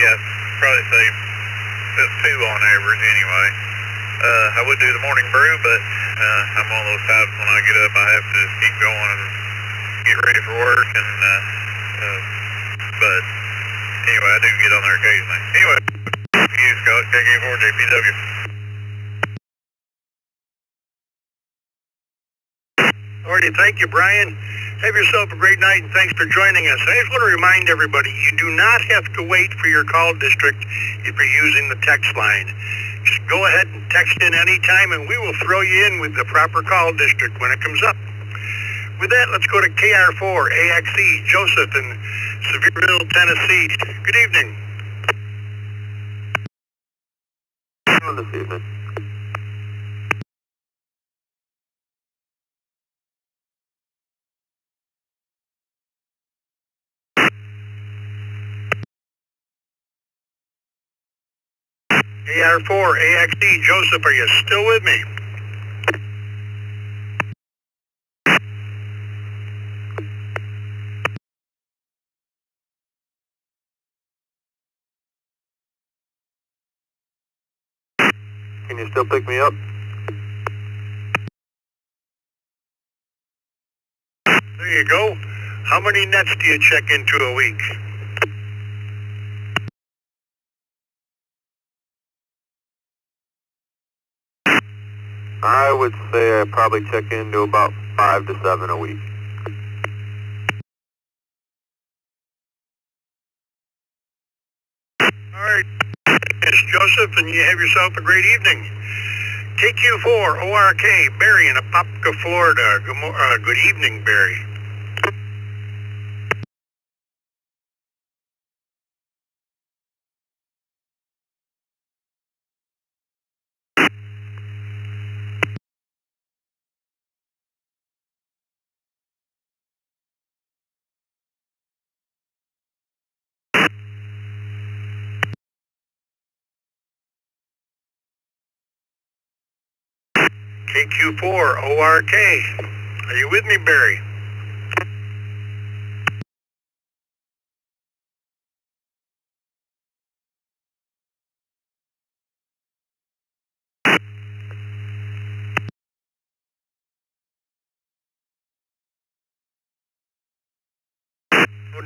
probably say 2 on average anyway. I would do the morning brew, but I'm one of those types when I get up, I have to keep going and get ready for work, and but anyway, I do get on there occasionally. Anyway, you, Scott, KK4 JPW. Alrighty, thank you, Brian. Have yourself a great night, and thanks for joining us. I just want to remind everybody, you do not have to wait for your call district if you're using the text line. Just go ahead and text in anytime, and we will throw you in with the proper call district when it comes up. With that, let's go to KR4 AXE, Joseph in Sevierville, Tennessee. Good evening. This evening. KR4 AXE, Joseph, are you still with me? Can you still pick me up? There you go. How many nets do you check into a week? I would say I probably check into about 5 to 7 a week. All right. It's Joseph, and you have yourself a great evening. KQ4 ORK, Barry in Apopka, Florida. Good evening, Barry. KQ4 ORK. Are you with me, Barry?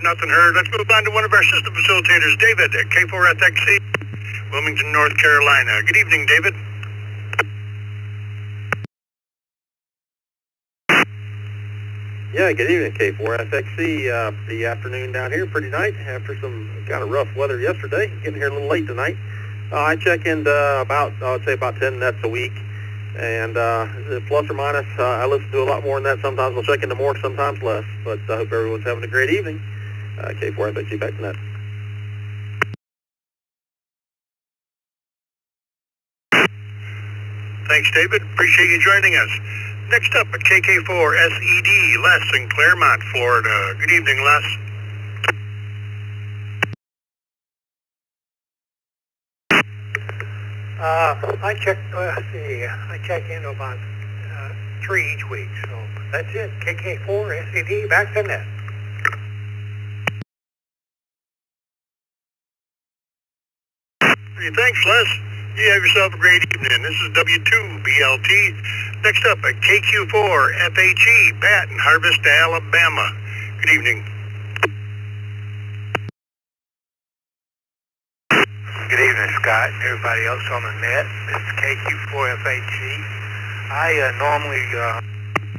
Nothing heard. Let's move on to one of our system facilitators, David at K4FXC, Wilmington, North Carolina. Good evening, David. Yeah, good evening, K4FXC. The afternoon down here, pretty nice after some kind of rough weather yesterday. Getting here a little late tonight. I check into I would say about 10 nets a week. And plus or minus, I listen to a lot more than that. Sometimes I'll check into more, sometimes less. But I hope everyone's having a great evening. K4FXC back to net. Thanks, David. Appreciate you joining us. Next up, at KK4 SED, Les in Claremont, Florida. Good evening, Les. I check in about 3 each week, so that's it. KK4 SED, back to net. Thanks, Les. You have yourself a great evening. This is W2BLT. Next up, at KQ4 FHE, Pat in Harvest, Alabama. Good evening. Good evening, Scott, and everybody else on the net. This is KQ4FHE. I normally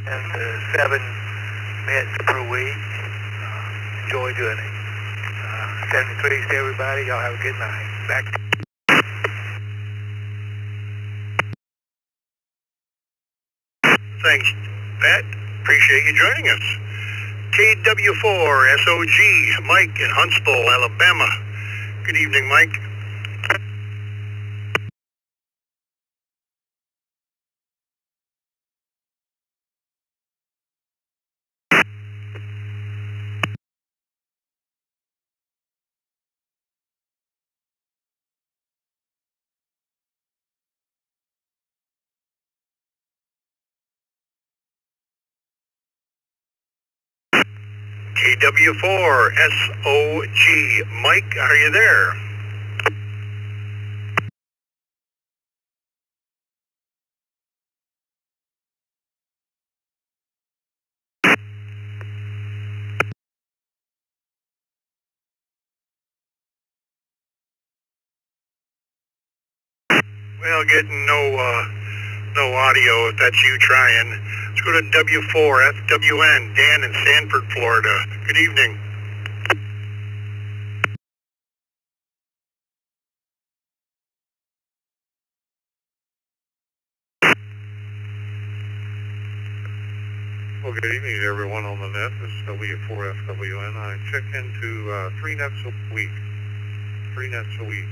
send 7 nets per week. Enjoy doing it. 73s to everybody. Y'all have a good night. Back to Thanks, Pat. Appreciate you joining us. KW4 SOG, Mike in Huntsville, Alabama. Good evening, Mike. KW4 SOG, Mike, are you there? Well, getting no No audio if that's you trying. Let's go to W4, SWN, Dan in Sanford, Florida. Good evening. Well, good evening to everyone on the net. This is W4FWN. I check into 3 nets a week. 3 nets a week,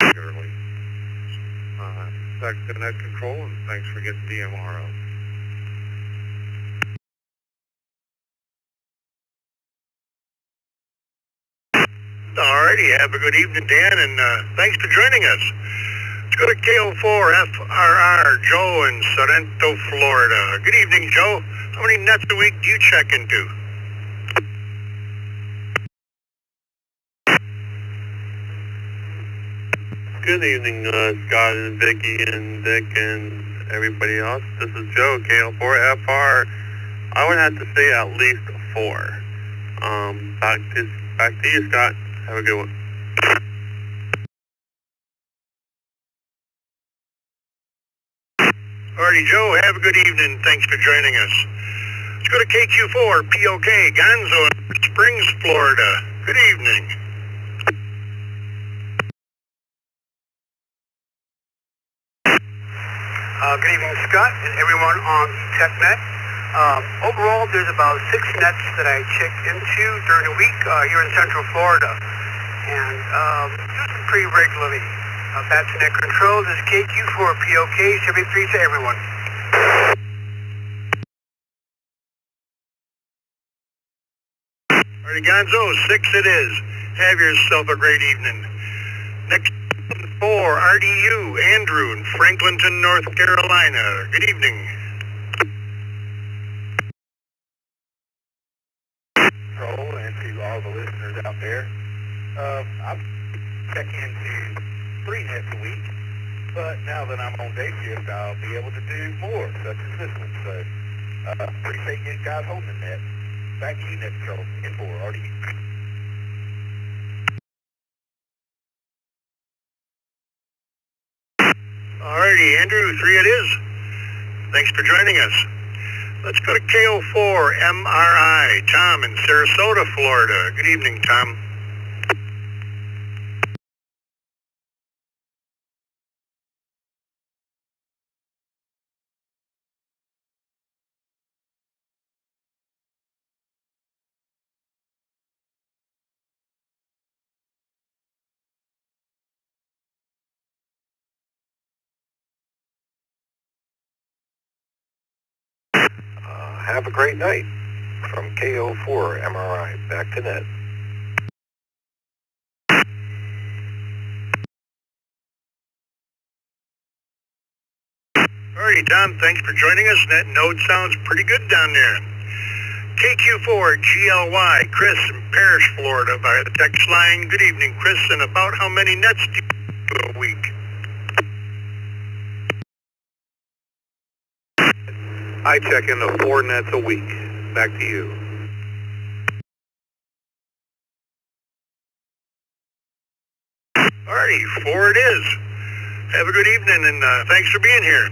regularly. Back to net control, and thanks for getting DMR out. Alrighty, have a good evening, Dan, and thanks for joining us. Let's go to KO4FRR, Joe in Sorrento, Florida. Good evening, Joe. How many nets a week do you check into? Good evening, Scott and Vicky and Dick and everybody else. This is Joe, KO4FR. I would have to say at least 4. Back to you, Scott. Have a good one. Alrighty, Joe, have a good evening. Thanks for joining us. Let's go to KQ4, POK, Gonzo, Springs, Florida. Good evening. Good evening, Scott, and everyone on TechNet. Overall, there's about 6 nets that I check into during the week here in Central Florida, and use them pretty regularly. Back to net control. This is KQ4 POK 73 to everyone. Alrighty, Gonzo, 6 it is. Have yourself a great evening. Next 4, RDU, Andrew in Franklinton, North Carolina. Good evening. And to all the listeners out there, I check into 3 nets a week, but now that I'm on day shift, I'll be able to do more, such as this one. So, appreciate you guys holding the net. Back to you, net control. In 4, RDU. Alrighty, Andrew, 3 it is. Thanks for joining us. Let's go to KO4 MRI, Tom in Sarasota, Florida. Good evening, Tom. Have a great night. From KO4 MRI, back to net. Alrighty, Tom, thanks for joining us. That node sounds pretty good down there. KQ4 GLY, Chris in Parrish, Florida, via the text line. Good evening, Chris, and about how many nets do you do a week? I check into 4 nets a week. Back to you. Alrighty, 4 it is. Have a good evening, and thanks for being here.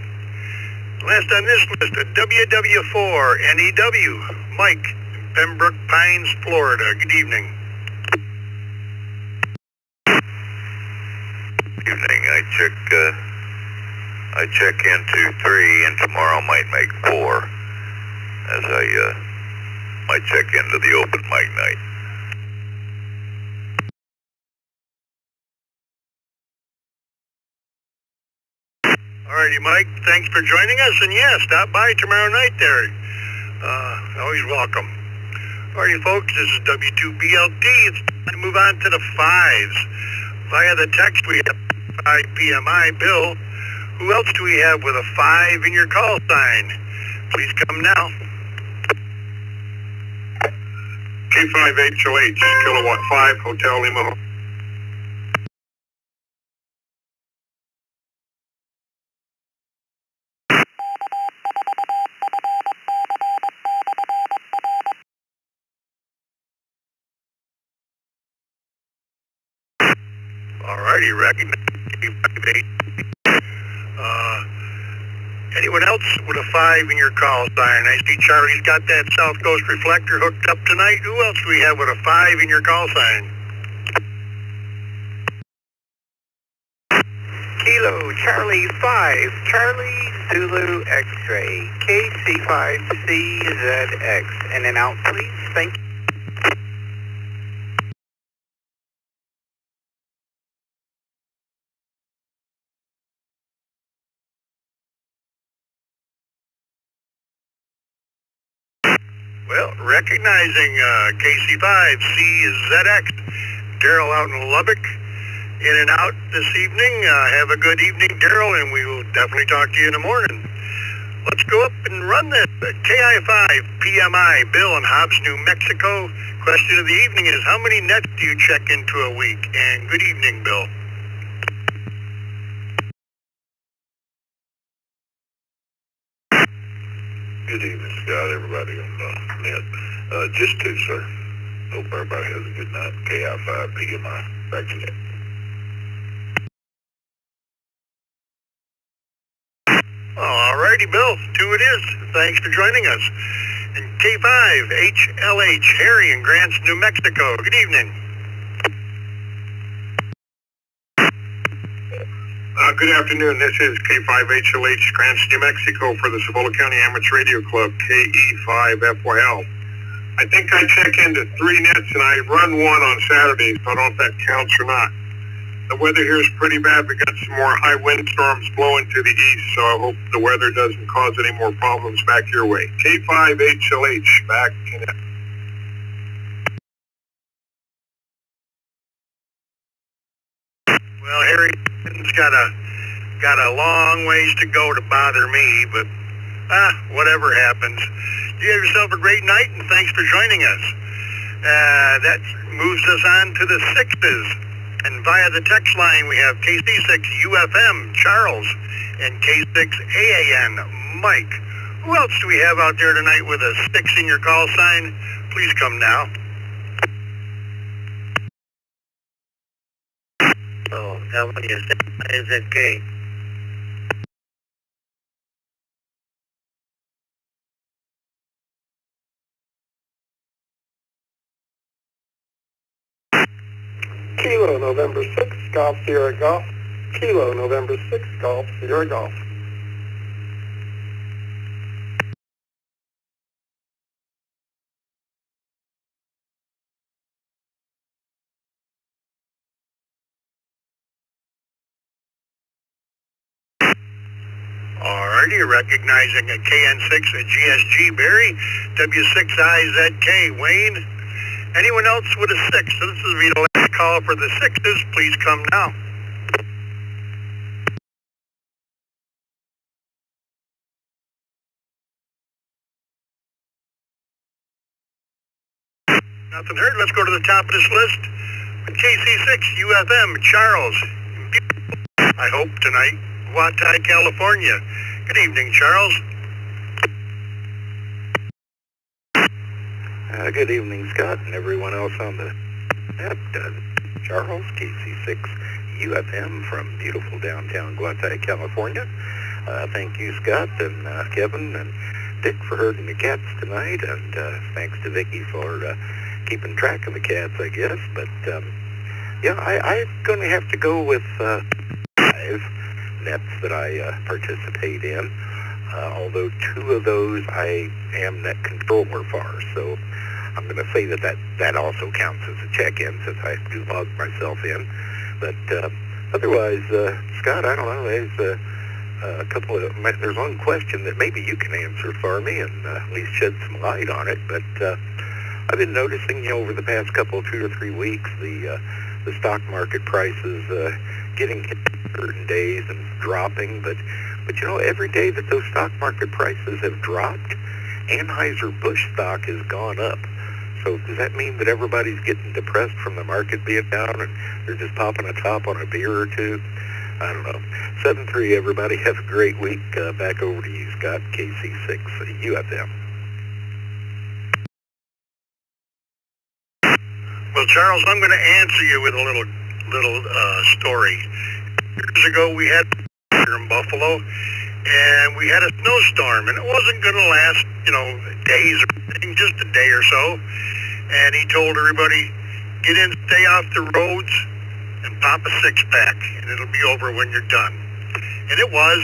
Last on this list, WW4 NEW, Mike in Pembroke Pines, Florida. Good evening. Evening. I check into 3, and tomorrow might make 4, as I might check into the open mic night. Alrighty, Mike, thanks for joining us, and yeah, stop by tomorrow night there. Always welcome. Alrighty, folks, this is W2BLT. It's time to move on to the 5s. Via the text, we have 5 PMI. Bill, who else do we have with a 5 in your call sign? Please come now. K5HOH, Kilowatt 5, Hotel Lima. Alrighty, recognize Anyone else with a 5 in your call sign? I see Charlie's got that South Coast Reflector hooked up tonight. Who else do we have with a 5 in your call sign? Kilo Charlie 5, Charlie Zulu X-ray, KC5CZX. In and out, please. Thank you. Well, recognizing KC5CZX, Daryl out in Lubbock, in and out this evening. Have a good evening, Daryl, and we will definitely talk to you in the morning. Let's go up and run this. KI5 PMI, Bill in Hobbs, New Mexico. Question of the evening is, how many nets do you check into a week? And good evening, Bill. Good evening, Scott, everybody on the net. Just 2, sir. Hope everybody has a good night. KI5 PMI. Back to net. Alrighty, Bill. 2 it is. Thanks for joining us. And K5HLH, Harry in Grants, New Mexico. Good evening. Good afternoon. This is K5HLH, Grants, New Mexico for the Cebolla County Amateur Radio Club, KE5FYL. I think I check into 3 nets and I run 1 on Saturday, so I don't know if that counts or not. The weather here is pretty bad. We got some more high wind storms blowing to the east, so I hope the weather doesn't cause any more problems back your way. K5HLH, back to net. Well, Harry's got a long ways to go to bother me, but whatever happens. You have yourself a great night, and thanks for joining us. That moves us on to the 6s. And via the text line, we have KC6UFM, Charles, and K6AAN, Mike. Who else do we have out there tonight with a 6 in your call sign? Please come now. Oh, how many is that K? Kilo November 6, Golf Sierra Golf. Kilo November 6, Golf Sierra Golf. Alrighty, recognizing a KN6, a GSG, Barry, W6IZK, Wayne. Anyone else with a 6? So this will be the last call for the 6s. Please come now. Nothing heard. Let's go to the top of this list. KC6UFM, Charles. I hope tonight, Watai, California. Good evening, Charles. Good evening, Scott, and everyone else on the net. Charles, KC6 UFM from beautiful downtown Guatay, California. Thank you, Scott, and Kevin, and Dick for herding the cats tonight, and thanks to Vicky for keeping track of the cats, I guess. But, yeah, I'm going to have to go with 5 nets that I participate in, although 2 of those I am net controller for, so I'm going to say that also counts as a check-in since I do log myself in. But otherwise, Scott, I don't know, there's there's one question that maybe you can answer for me and at least shed some light on it, but I've been noticing, over the past 2 to 3 weeks, the stock market prices getting hit certain days and dropping, but every day that those stock market prices have dropped, Anheuser-Busch stock has gone up. So does that mean that everybody's getting depressed from the market being down and they're just popping a top on a beer or 2? I don't know. 7-3, everybody. Have a great week. Back over to you, Scott, KC6 UFM. Well, Charles, I'm going to answer you with a little story. Years ago, we had here in Buffalo, and we had a snowstorm, and it wasn't going to last, days or anything, just a day or so. And he told everybody, get in, stay off the roads, and pop a six-pack, and it'll be over when you're done. And it was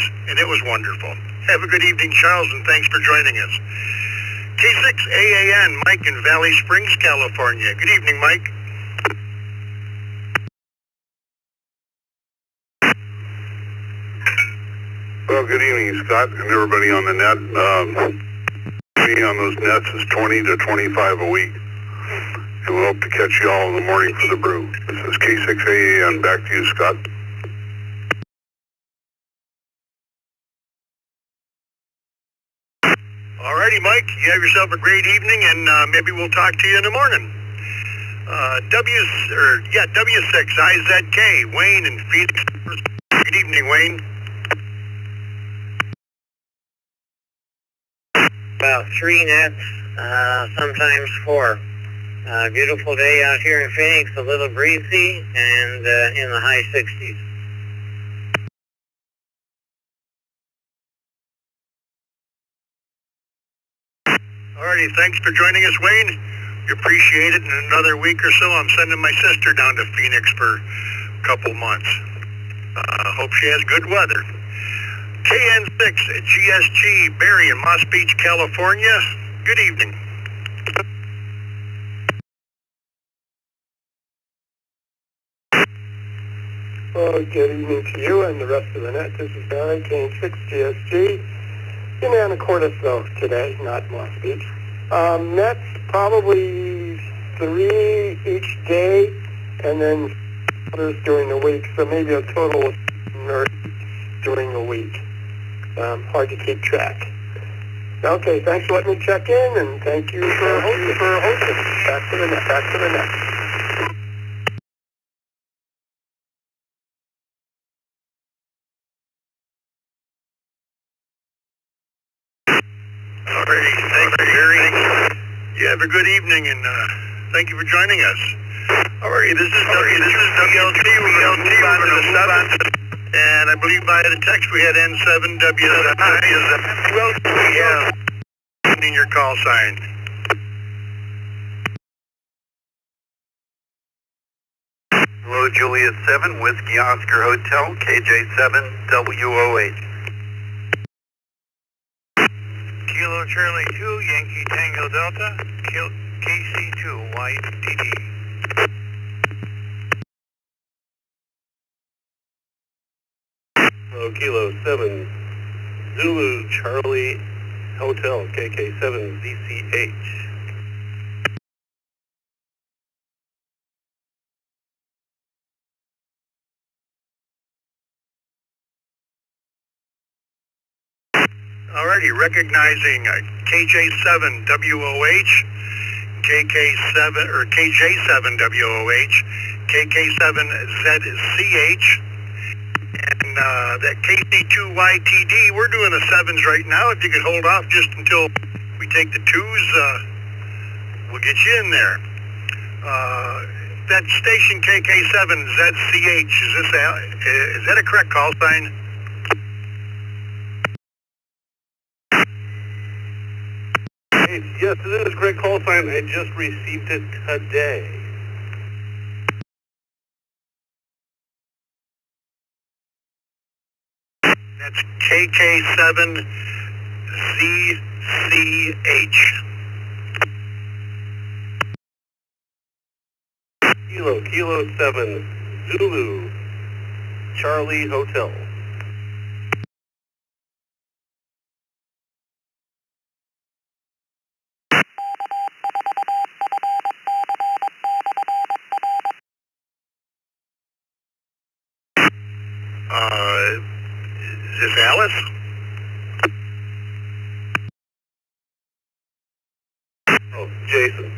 wonderful. Have a good evening, Charles, and thanks for joining us. K6AAN, Mike in Valley Springs, California. Good evening, Mike. Well, good evening, Scott, and everybody on the net. Me on those nets is 20 to 25 a week. And we'll hope to catch you all in the morning for the brew. This is K6AAN. Back to you, Scott. Alrighty, Mike. You have yourself a great evening, and maybe we'll talk to you in the morning. W6 IZK, Wayne in Phoenix. Good evening, Wayne. About 3 nets, sometimes 4. Beautiful day out here in Phoenix, a little breezy, and in the high 60s. Alrighty, thanks for joining us, Wayne. We appreciate it. In another week or so, I'm sending my sister down to Phoenix for a couple months. Hope she has good weather. KN6 GSG, Barry in Moss Beach, California. Good evening. Well, good evening to you and the rest of the net. This is Barry, KN6 GSG. In Anacortes today, not Moss Beach. Nets probably 3 each day, and then others during the week. So maybe a total of 9 during the week. Hard to keep track. Okay, thanks for letting me check in, and thank you for hosting. Back to the net. Alrighty, thanks, Barry. You have a good evening, and thank you for joining us. Alrighty, this is WLT. We're going to move on to the 7th. And I believe by the text we had N7W7. Well, we have in your call sign. Hello, Julius 7, Whiskey Oscar Hotel, KJ7WOH. Kilo Charlie 2, Yankee Tango Delta, KC2, YTD. Hello, Kilo 7, Zulu Charlie Hotel, KK7ZCH. Alrighty, recognizing KJ7WOH, KJ7WOH, KK7ZCH, and that KC2YTD. We're doing the 7s right now. If you could hold off just until we take the 2s, we'll get you in there. That station KK7ZCH, is that a correct call sign? Yes, it is a correct call sign. I just received it today. That's KK7ZCH. Kilo 7, Zulu Charlie Hotel. Is this Alice? Oh, Jason.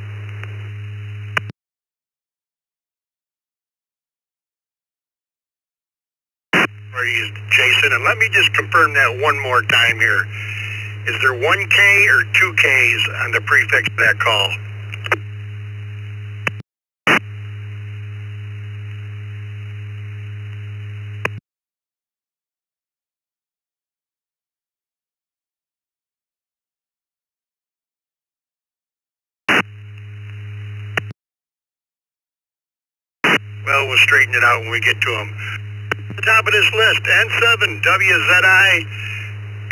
He's Jason, and let me just confirm that one more time here. Is there 1K or 2Ks on the prefix of that call? Well, we'll straighten it out when we get to them. Top of this list, N7 WZI.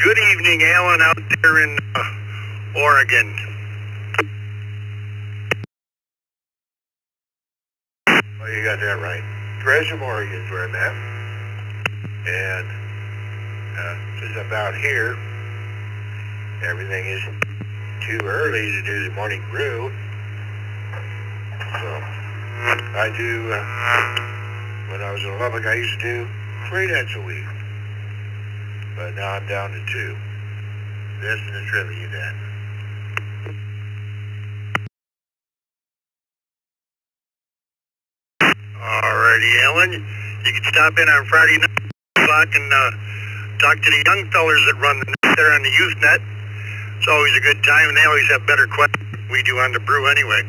Good evening, Alan, out there in Oregon. Well, you got that right. Gresham, Oregon is where I'm at. And just about here, everything is too early to do the morning brew. So I do, when I was in Lubbock, I used to do 3 nets a week. But now I'm down to 2. This is a tribute net. Alrighty, Alan. You can stop in on Friday night and talk to the young fellers that run the net there on the youth net. It's always a good time, and they always have better questions than we do on the brew anyway.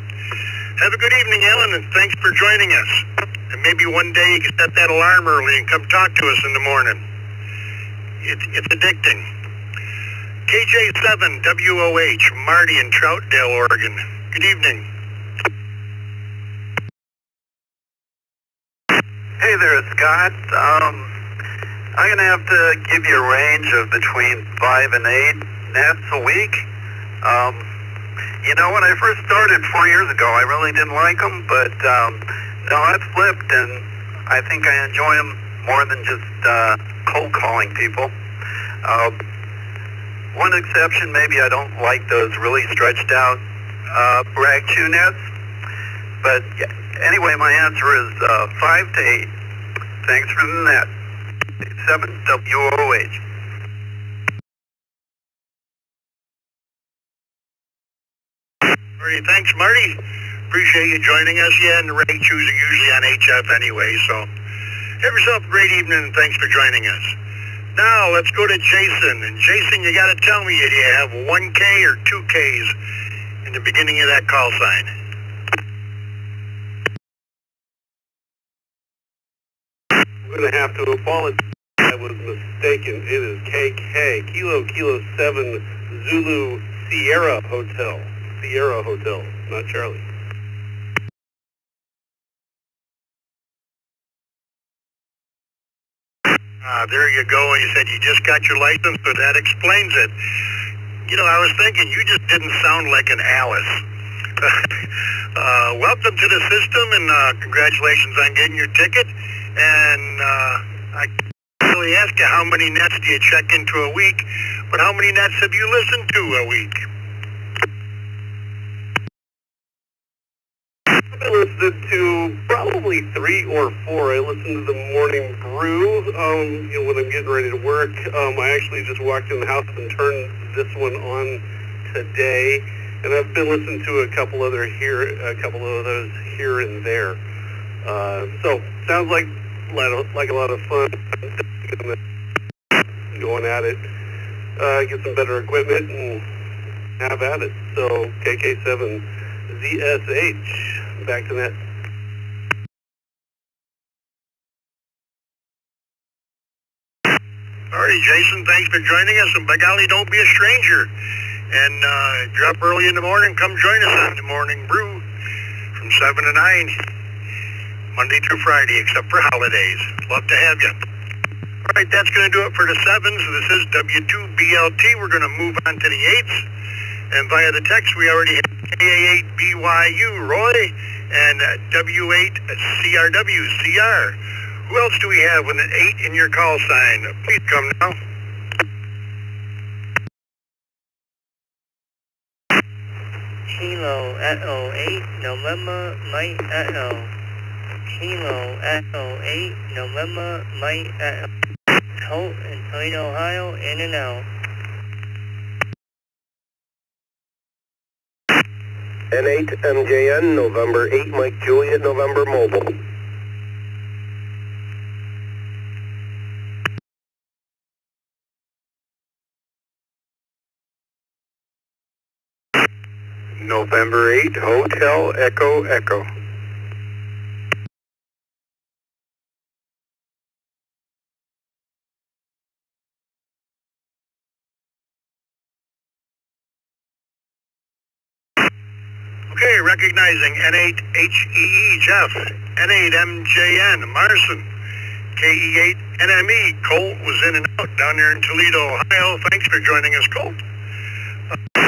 Have a good evening, Alan, and thanks for joining us. And maybe one day you can set that alarm early and come talk to us in the morning. It's addicting. KJ7 WOH, Marty in Troutdale, Oregon. Good evening. Hey there, it's Scott. I'm going to have to give you a range of between 5 and 8 nets a week. You know, when I first started 4 years ago, I really didn't like them, but no, I've flipped, and I think I enjoy them more than just cold calling people. One exception, maybe I don't like those really stretched out brag chew nets, but anyway, my answer is 5 to 8. Thanks for the net. 7 WOH. Alrighty, thanks, Marty. Appreciate you joining us. Yeah, and the rag chews are usually on HF anyway, so have yourself a great evening, and thanks for joining us. Now, let's go to Jason. And Jason, you got to tell me, do you have 1K or 2Ks in the beginning of that call sign? I'm going to have to apologize. I was mistaken. It is KK, Kilo 7 Zulu Sierra Hotel. Sierra Hotel, not Charlie. There you go. You said you just got your license, but that explains it. You know, I was thinking you just didn't sound like an Alice. Welcome to the system, and congratulations on getting your ticket. And I can't really ask you how many nets do you check into a week, but how many nets have you listened to a week? I listened to probably 3 or 4. I listened to the morning brew when I'm getting ready to work. I actually just walked in the house and turned this one on today, and I've been listening to a couple of those here and there. So sounds like a lot of fun. Going at it, get some better equipment and have at it. So KK7 ZSH. Back to that. Alright, Jason, thanks for joining us, and by golly, don't be a stranger. And if you're up early in the morning, come join us on the morning brew from 7 to 9, Monday through Friday, except for holidays. Love to have you. Alright, that's going to do it for the 7s. This is W2BLT. We're going to move on to the 8s. And via the text, we already have KA8BYU, Roy, and W8CRW, CR. Who else do we have with an 8 in your call sign? Please come now. Kilo Echo 8, November, Mike Echo. Kilo Echo 8, November, Mike Echo. Hope in Toledo, Ohio, in and out. N8 MJN, November 8, Mike Juliet, November Mobile. November 8, Hotel Echo Echo. Okay, recognizing N8HEE, Jeff. N8MJN, Marson. KE8NME, Colt was in and out down there in Toledo, Ohio. Thanks for joining us, Colt.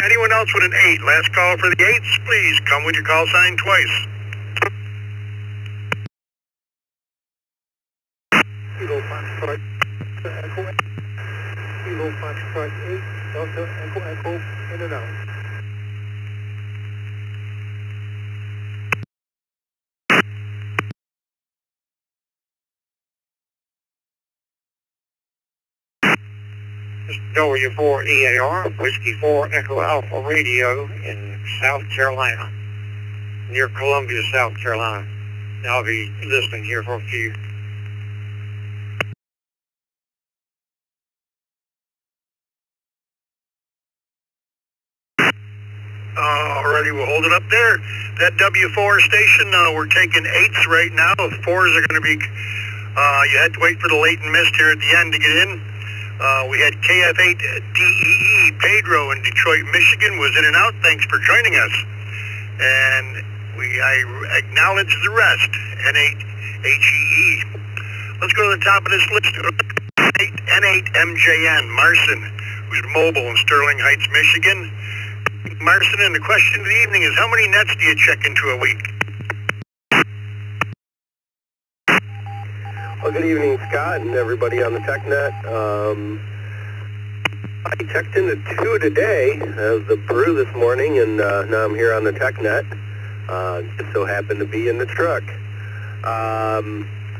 Anyone else with an 8? Last call for the 8s, please come with your call sign twice. Kilo Foxtrot Echo, Kilo Foxtrot 8, Delta Echo Echo, in and out. W4EAR, Whiskey 4 Echo Alpha Radio in South Carolina, near Columbia, South Carolina. I'll be listening here for a few. Alrighty, we'll hold it up there. That W4 station, we're taking 8s right now. 4s are going to be, you had to wait for the late and mist here at the end to get in. We had KF8DEE, Pedro in Detroit, Michigan, was in and out. Thanks for joining us. And I acknowledge the rest, N8HEE. Let's go to the top of this list. N8MJN, Marson, who's mobile in Sterling Heights, Michigan. Marson, and the question of the evening is, how many nets do you check into a week? Well, good evening, Scott, and everybody on the TechNet. I checked into 2 today as the Peru this morning, and now I'm here on the TechNet. Just so happened to be in the truck.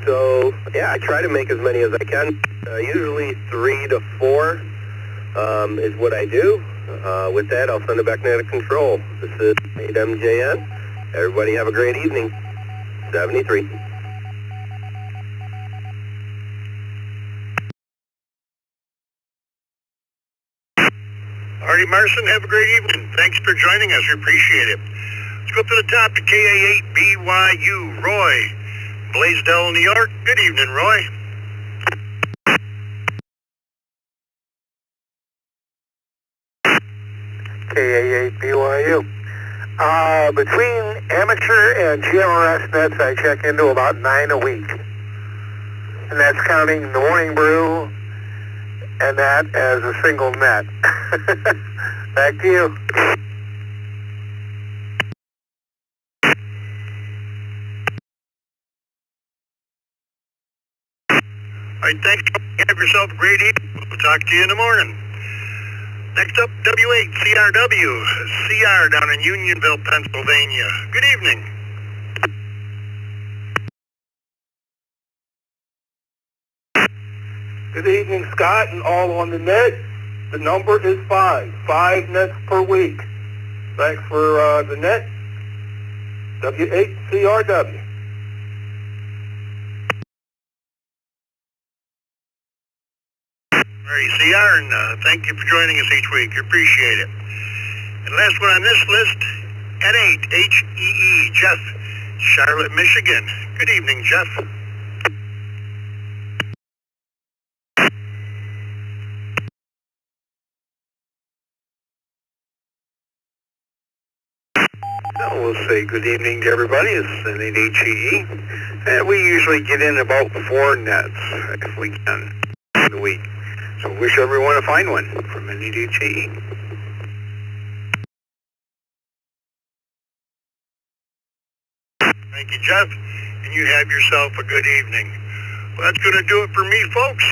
So, yeah, I try to make as many as I can. Usually 3 to 4 is what I do. With that, I'll send it back now to control. This is 8MJN. Everybody have a great evening. 73. Alrighty, Marson, have a great evening. Thanks for joining us. We appreciate it. Let's go up to the top to KA8BYU, Roy, Blaisdell, New York. Good evening, Roy. KA8BYU. Between amateur and GMRS nets, I check into about 9 a week. And that's counting the morning brew and that as a single net. Back to you. All right, thanks. Have yourself a great evening. We'll talk to you in the morning. Next up, W8CRW, CR down in Unionville, Pennsylvania. Good evening. Good evening, Scott, and all on the net. The number is 5. 5 nets per week. Thanks for the net. W8CRW. All right, CR, and thank you for joining us each week. We appreciate it. And last one on this list, N8HEE, Jeff, Charlotte, Michigan. Good evening, Jeff. We'll say good evening to everybody. It's N8HEE. And we usually get in about 4 nets if we can in the week. So wish everyone a fine one from N8HEE. Thank you, Jeff. And you have yourself a good evening. Well, that's going to do it for me, folks.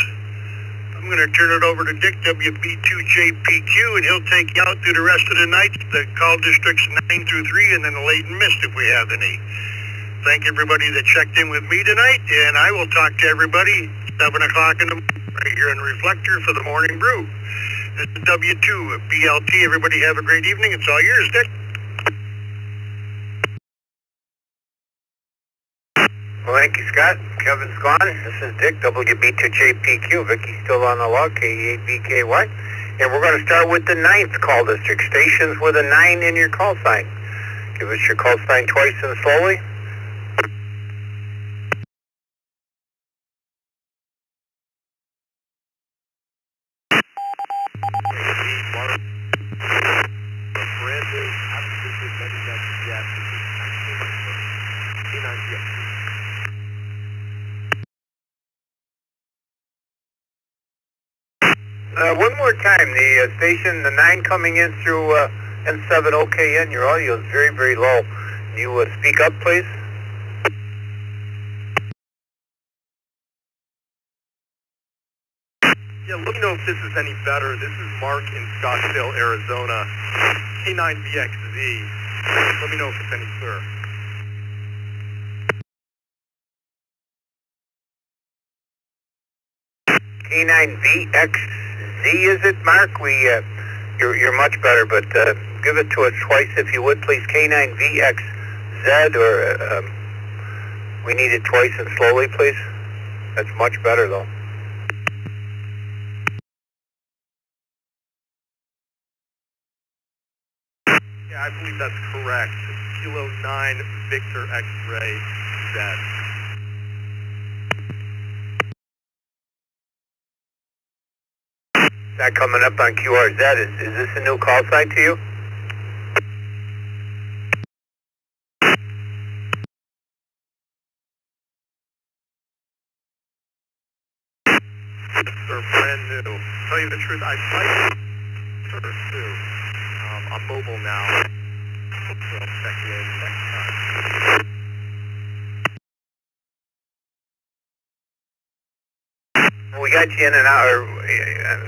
I'm going to turn it over to Dick, WB2JPQ, and he'll take you out through the rest of the night, the call districts 9 through 3, and then the late and mist if we have any. Thank everybody that checked in with me tonight, and I will talk to everybody 7 o'clock in the morning right here in Reflector for the morning brew. This is W2 BLT. Everybody have a great evening. It's all yours, Dick. Well, thank you, Scott. Kevin's gone. This is Dick, WB2JPQ. Vicky's still on the log, K8BKY. And we're going to start with the 9th call district. Stations with a 9 in your call sign. Give us your call sign twice and slowly. One more time, the station, the 9 coming in through N7 OKN, your audio is very, very low. Can you speak up, please? Yeah, let me know if this is any better. This is Mark in Scottsdale, Arizona. K9VXZ. Let me know if it's any clearer. K9VXZ, is it, Mark? You're much better, but give it to us twice if you would, please. K9VXZ, or we need it twice and slowly, please. That's much better, though. Yeah, I believe that's correct. Kilo 9 Victor X-Ray Z. That coming up on QRZ, is this a new call sign to you? They're brand new. Tell you the truth, I might be too. I'm mobile now. So I'll check in next time. We got you in and out, or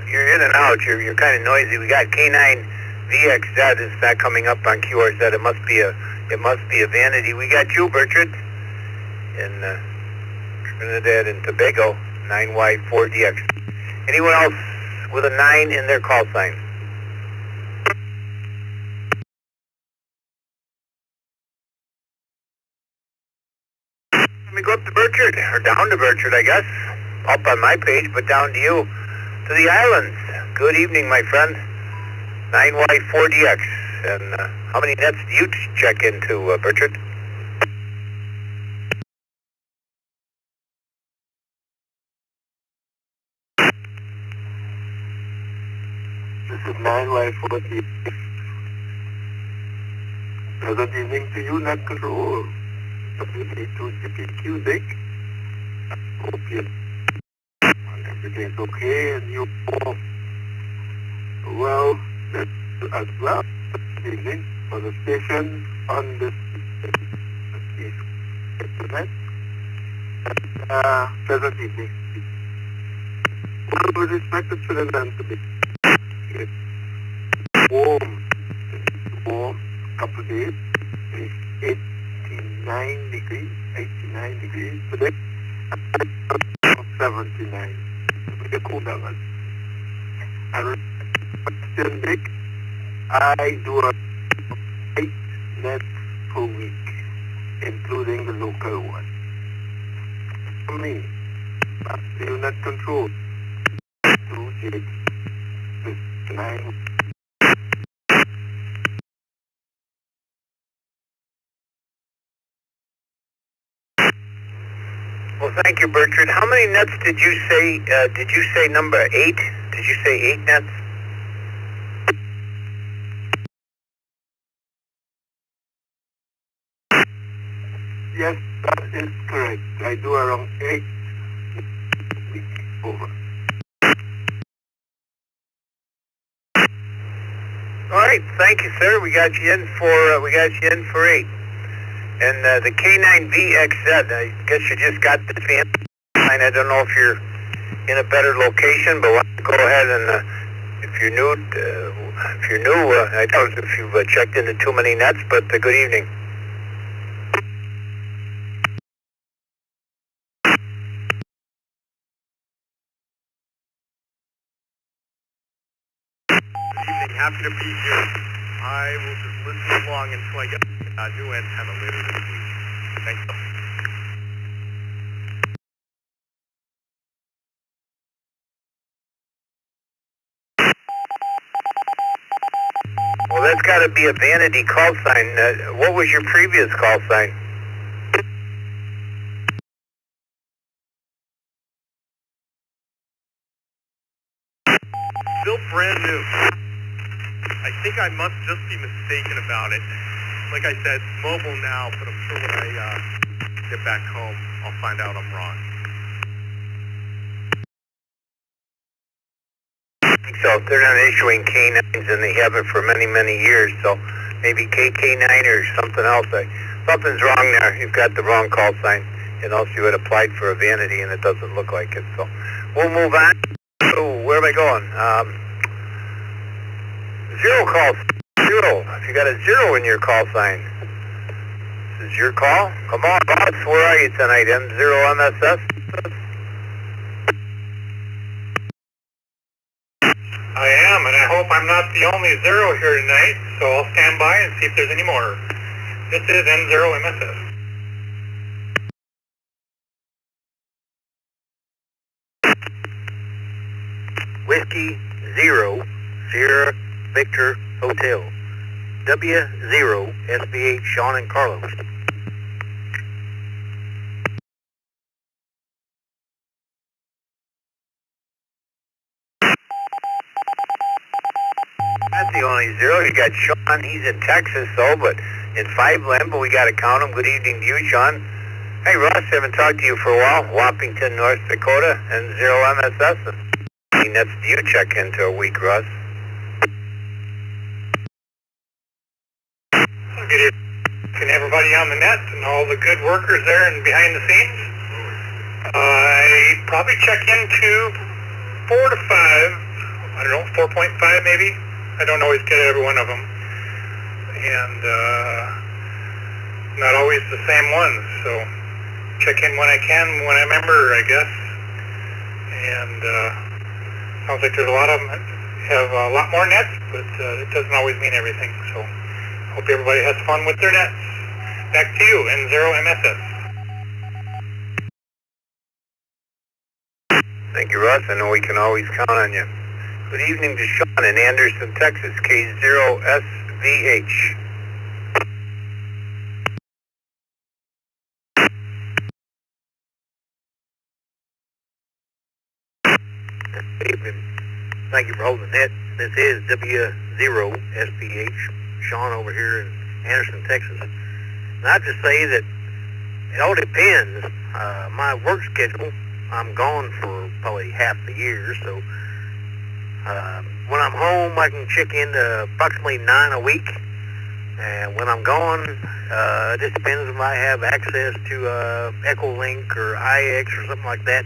you're in and out. You're kind of noisy. We got K9VXZ. It's not coming up on QRZ. It must be a vanity. We got you, Bertrand, in Trinidad and Tobago, 9Y4DX. Anyone else with a 9 in their call sign? Let me go up to Bertrand, or down to Bertrand, I guess. Up on my page, but down to you. To the islands. Good evening, my friend. 9Y4DX. And how many nets do you check into, Bertrand? This is 9Y4DX. Good evening to you, Net Control. WD2GPQ, Dick. Hope everything's okay and you all well as well. Good evening for the station on this internet. Pleasant evening. Well, with respect to Trinidad to be warm, couple of days. It's 89 degrees today. 79. With a cool down. And question, Dick, I do 8 nets per week, including the local one. For me, that's the unit control. 2 9. Well, thank you, Bertrand. How many nets did you say? Did you say number 8? Did you say 8 nets? Yes, that is correct. I do around 8 weeks over. All right, thank you, sir. We got you in for 8. And the K9VXZ, I guess you just got the fan. I don't know if you're in a better location, but why don't you go ahead and if you're new, I don't know if you've checked into too many nets, but good evening. Happy to be here. I will just listen along until I get a new antenna later this week. Thanks. Well, that's got to be a vanity call sign. What was your previous call sign? Still brand new. I think I must just be mistaken about it. Like I said, it's mobile now, but I'm sure when I get back home, I'll find out I'm wrong. So they're not issuing K9s, and they haven't for many, many years. So maybe KK9 or something else. Something's wrong there. You've got the wrong call sign. And also you had applied for a vanity, and it doesn't look like it. So we'll move on. So where am I going? Zero calls. Zero. If you got a zero in your call sign, this is your call. Come on, boss. Where are you tonight? M0 MSS? I am, and I hope I'm not the only zero here tonight, so I'll stand by and see if there's any more. This is M0 MSS. Whiskey 0, Sierra Victor Hotel. W0, SBH, Sean and Carlos. That's the only zero. You got Sean. He's in Texas, though, but in 5 but we got to count him. Good evening to you, Sean. Hey, Russ, haven't talked to you for a while. Wappington, North Dakota, and 0 MSS. That's you check into a week, Russ. Good evening, everybody on the net and all the good workers there and behind the scenes. I probably check into 4 to 5. I don't know, 4.5 maybe. I don't always get every one of them. And not always the same ones, so check in when I can, when I remember, I guess. And sounds like there's a lot of them have a lot more nets, but it doesn't always mean everything. So hope everybody has fun with their nets. Back to you, N0 MSS. Thank you, Russ. I know we can always count on you. Good evening to Sean in Anderson, Texas, K0SVH. Good evening. Thank you for holding the net. This is W0SVH, Sean over here in Anderson, Texas. And I have to say that it all depends. My work schedule, I'm gone for probably half the year, so when I'm home, I can check in approximately 9 a week. And when I'm gone, it just depends if I have access to SWLing or IX or something like that,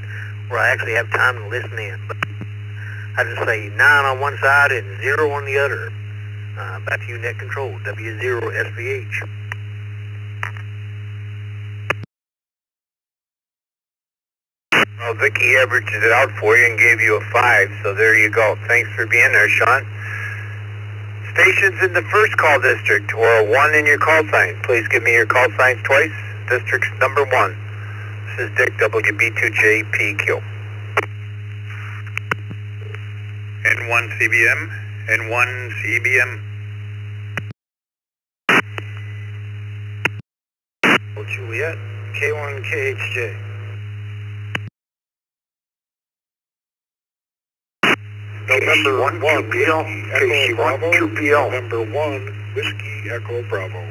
where I actually have time to listen in. But I just say 9 on one side and 0 on the other. Back to you, net control, W0SVH. Well, Vicky averaged it out for you and gave you a 5, so there you go. Thanks for being there, Sean. Stations in the first call district or a 1 in your call sign. Please give me your call signs twice. District's number 1. This is Dick, WB2JPQ. N1 CBM, N1 CBM. Juliet, K1 KHJ. November 1 QPL, Echo Bravo. QPL. November 1 Whiskey Echo Bravo.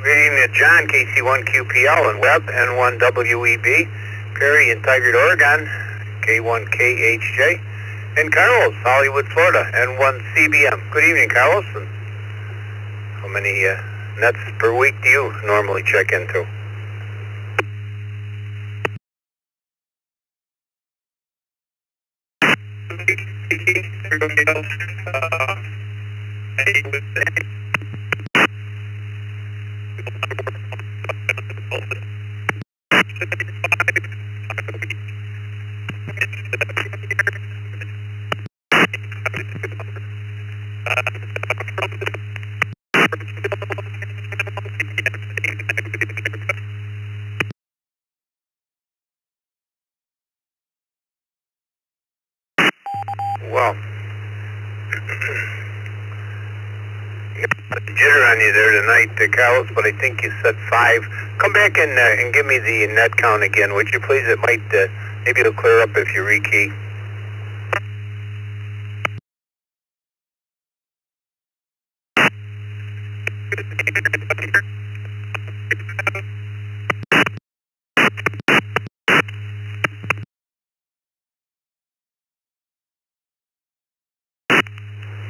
Good evening to John, KC1 QPL, and Webb, N1 WEB, Perry in Tigard, Oregon, K1 KHJ, and Carlos, Hollywood, Florida, N1 CBM. Good evening, Carlos. And how many nets per week do you normally check into? Well, you got a jitter on you there tonight, Carlos, but I think you said 5. Come back and give me the net count again, would you please? It might, maybe it'll clear up if you rekey.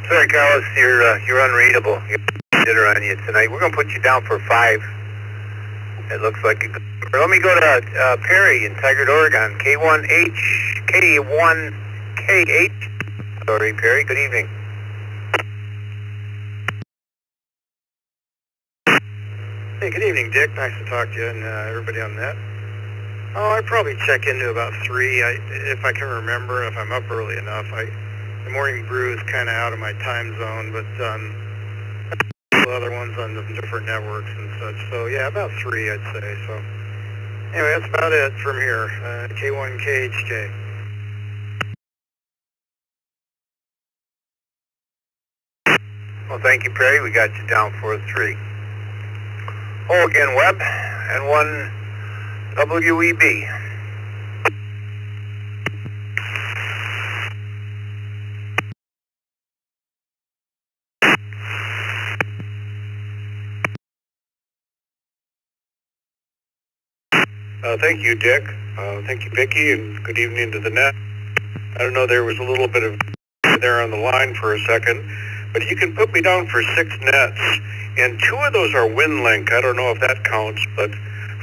Sorry, Carlos, you're unreadable. You got dinner on you tonight. We're going to put you down for 5. It looks like a good number. Let me go to Perry in Tigard, Oregon. K1KH. Sorry, Perry. Good evening. Hey, good evening, Dick. Nice to talk to you and everybody on that. Oh, I'd probably check into about 3, if I can remember, if I'm up early enough. The morning brew is kind of out of my time zone, but other ones on the different networks and such. So, yeah, about 3, I'd say. So, anyway, that's about it from here. K1KHJ. Well, thank you, Perry. We got you down for a 3. Oh, again, Webb, and 1 WEB. Thank you, Dick. Thank you, Vicki, and good evening to the net. I don't know, there was a little bit of there on the line for a second, but you can put me down for 6 nets, and 2 of those are WinLink. I don't know if that counts, but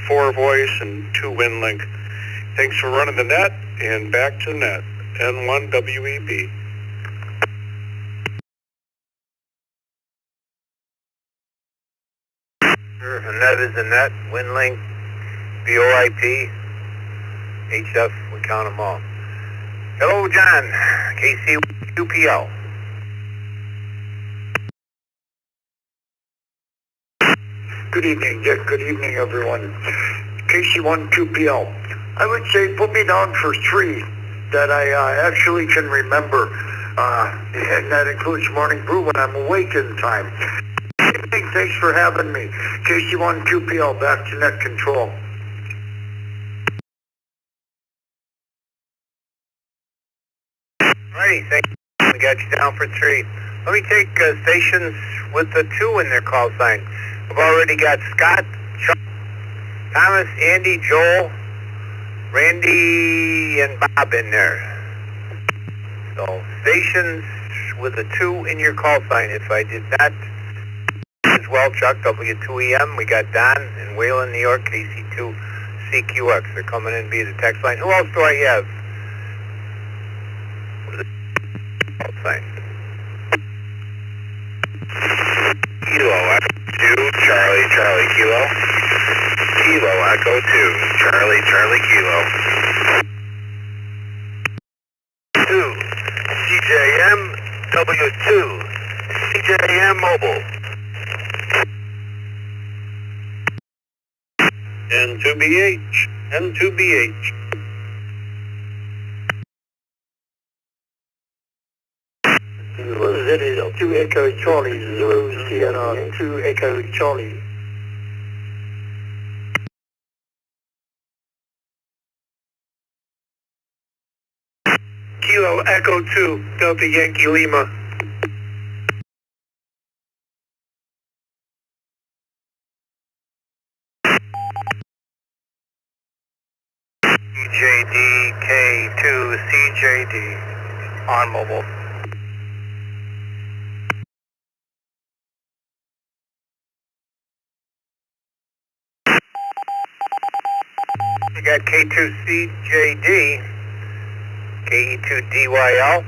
4 voice and 2 WinLink. Thanks for running the net, and back to net. N1 WEB. Sure, a net is a net. WinLink, VoIP, HF, we count them all. Hello, John, KC2PL. Good evening, Dick. Good evening, everyone. KC12PL. I would say put me down for 3 that I actually can remember, and that includes morning brew when I'm awake in time. Thanks for having me. KC12PL, back to net control. Righty, thank you. We got you down for 3. Let me take stations with the 2 in their call sign. We've already got Scott, Chuck, Thomas, Andy, Joel, Randy, and Bob in there. So stations with a 2 in your call sign. If I did that as well, Chuck, W2EM. We got Don in Wayland, New York, KC2CQX. They're coming in via the text line. Who else do I have? Call sign. Kilo Echo 2, Charlie, Charlie Kilo. Kilo Echo 2, Charlie, Charlie Kilo. 2, CJM W2, CJM Mobile. N2BH, N2BH. What is it? 2 Echo Charlie, 0 Sierra, 2 Echo Charlie. Kilo Echo 2, Delta Yankee Lima. CJD-K2CJD on mobile. We got K2CJD, KE2DYL,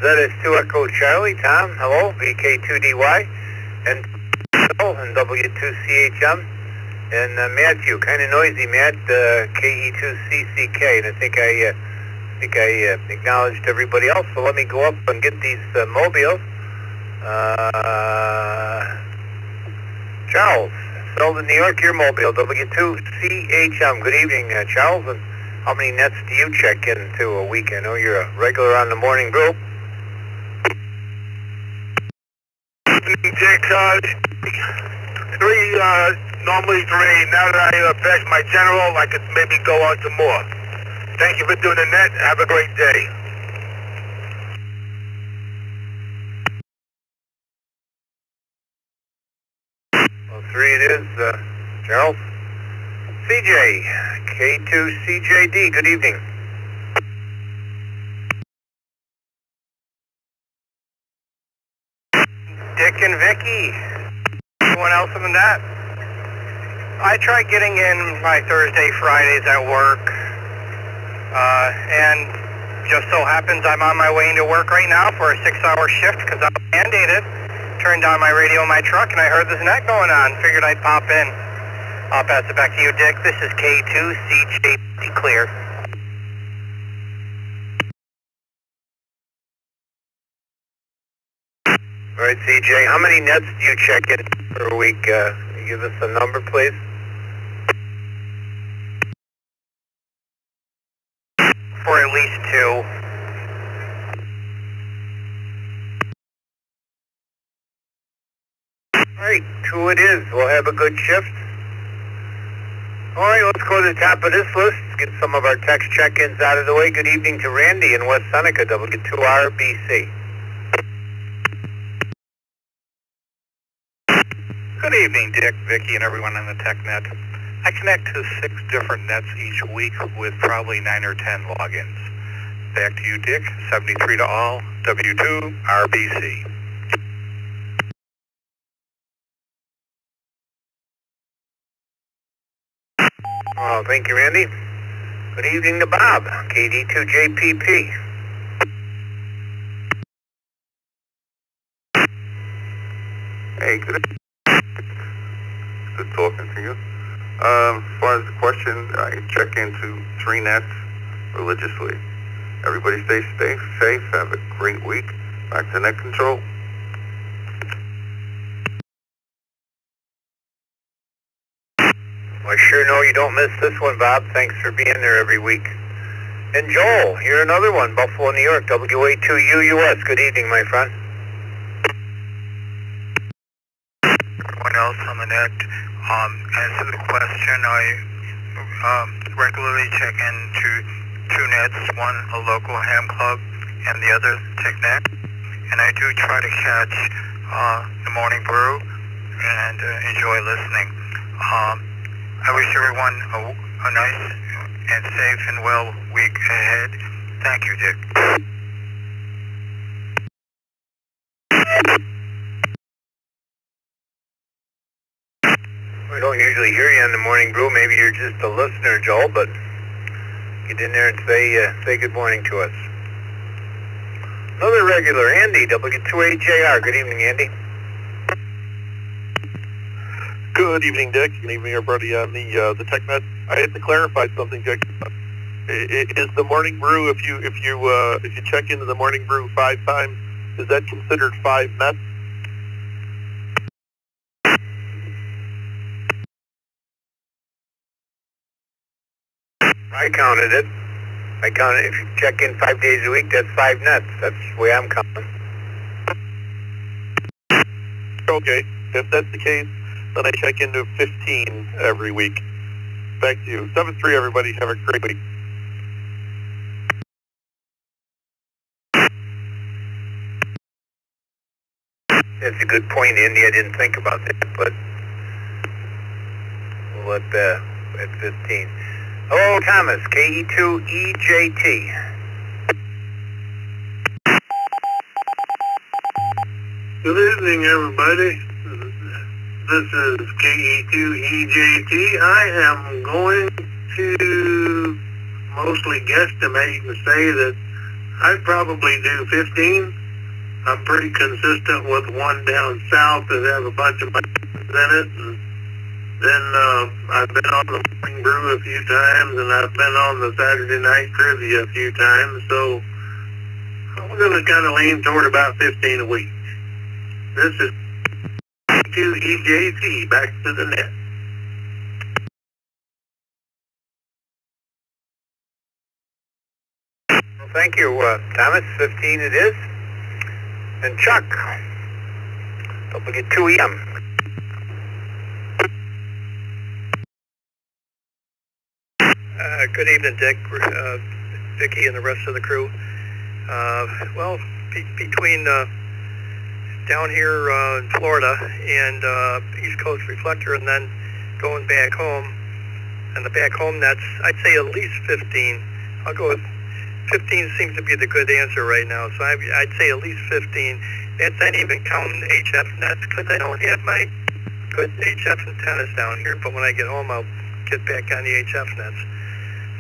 ZS2 Echo Charlie, Tom, hello, VK2DY, and W2CHM, and Matthew, kind of noisy, Matt, KE2CCK, and I think I acknowledged everybody else, so let me go up and get these mobiles. Charles, Selden, New York, your mobile, W2CHM. Good evening, Charles, and how many nets do you check into a week? I know you're a regular on the morning brew. Dick, 3, normally 3. Now that I passed my general, I could maybe go on to more. Thank you for doing the net. Have a great day. Well, 3 it is, Gerald. CJ, K2CJD, good evening. Dick and Vicky. Anyone else in the net? I try getting in my Thursday, Fridays at work, and just so happens I'm on my way into work right now for a 6-hour shift because I'm mandated. Turned on my radio in my truck and I heard this net going on. Figured I'd pop in. I'll pass it back to you, Dick. This is K2CJD clear. All right, CJ, how many nets do you check in per week? Give us a number, please. For at least 2. All right, 2 it is. We'll have a good shift. All right, let's go to the top of this list. Get some of our text check-ins out of the way. Good evening to Randy in West Seneca, W2RBC. Good evening, Dick, Vicky, and everyone on the TechNet. I connect to 6 different nets each week with probably 9 or 10 logins. Back to you, Dick. 73 to all, W2RBC. Oh, thank you, Randy. Good evening to Bob, KD2JPP. Hey, good talking to you. As far as the question, I check into 3 nets religiously. Everybody stay safe. Have a great week. Back to net control. I sure know you don't miss this one, Bob. Thanks for being there every week. And Joel, you're another one, Buffalo, New York, WA2UUS. Good evening, my friend. Everyone else on the net, answer the question. I regularly check into 2 nets, one a local ham club and the other TechNet. And I do try to catch the morning brew and enjoy listening. I wish everyone a nice and safe and well week ahead. Thank you, Dick. We don't usually hear you on the morning brew. Maybe you're just a listener, Joel, but get in there and say good morning to us. Another regular, Andy, W2AJR. Good evening, Andy. Good evening, Dick. Good evening, everybody on the TechNet. I had to clarify something, Dick. Is the morning brew, if you check into the morning brew 5 times, is that considered 5 nets? I counted it. If you check in 5 days a week, that's 5 nets. That's the way I'm counting. Okay. If that's the case, then I check into 15 every week. Back to you. 7-3, everybody. Have a great week. That's a good point, Andy. I didn't think about that, but we'll let at 15. Hello, Thomas, KE2EJT. Good evening, everybody. This is KE2EJT. I am going to mostly guesstimate and say that I'd probably do 15. I'm pretty consistent with one down south that has a bunch of in it. And then I've been on the morning brew a few times, and I've been on the Saturday night trivia a few times. So I'm going to kind of lean toward about 15 a week. This is KE2EJT, back to the net. Well, thank you, Thomas. 15 it is. And Chuck, don't forget 2EM. Good evening, Dick, Vicky, and the rest of the crew. Well, between down here in Florida and East Coast Reflector, and then going back home. And the back home nets, I'd say at least 15. I'll go with 15 seems to be the good answer right now. So I'd say at least 15. That's not even counting HF nets because I don't have my good HF antennas down here. But when I get home, I'll get back on the HF nets.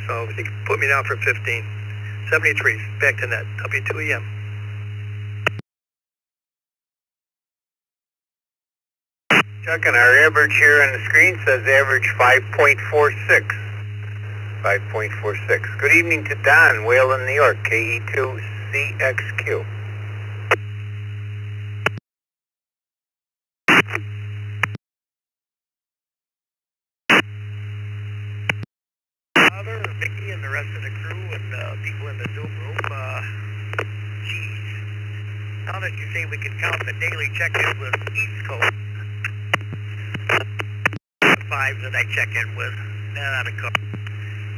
So you can put me down for 15. 73, back to net, W2EM. Checking our average here on the screen says average 5.46. 5.46. Good evening to Don, Wayland, New York, KE2CXQ. Father, Vicky, and the rest of the crew and people in the Zoom room, geez. Now that you say we can count the daily check-in with East Coast, the 5 that I check in with, that ought to cover.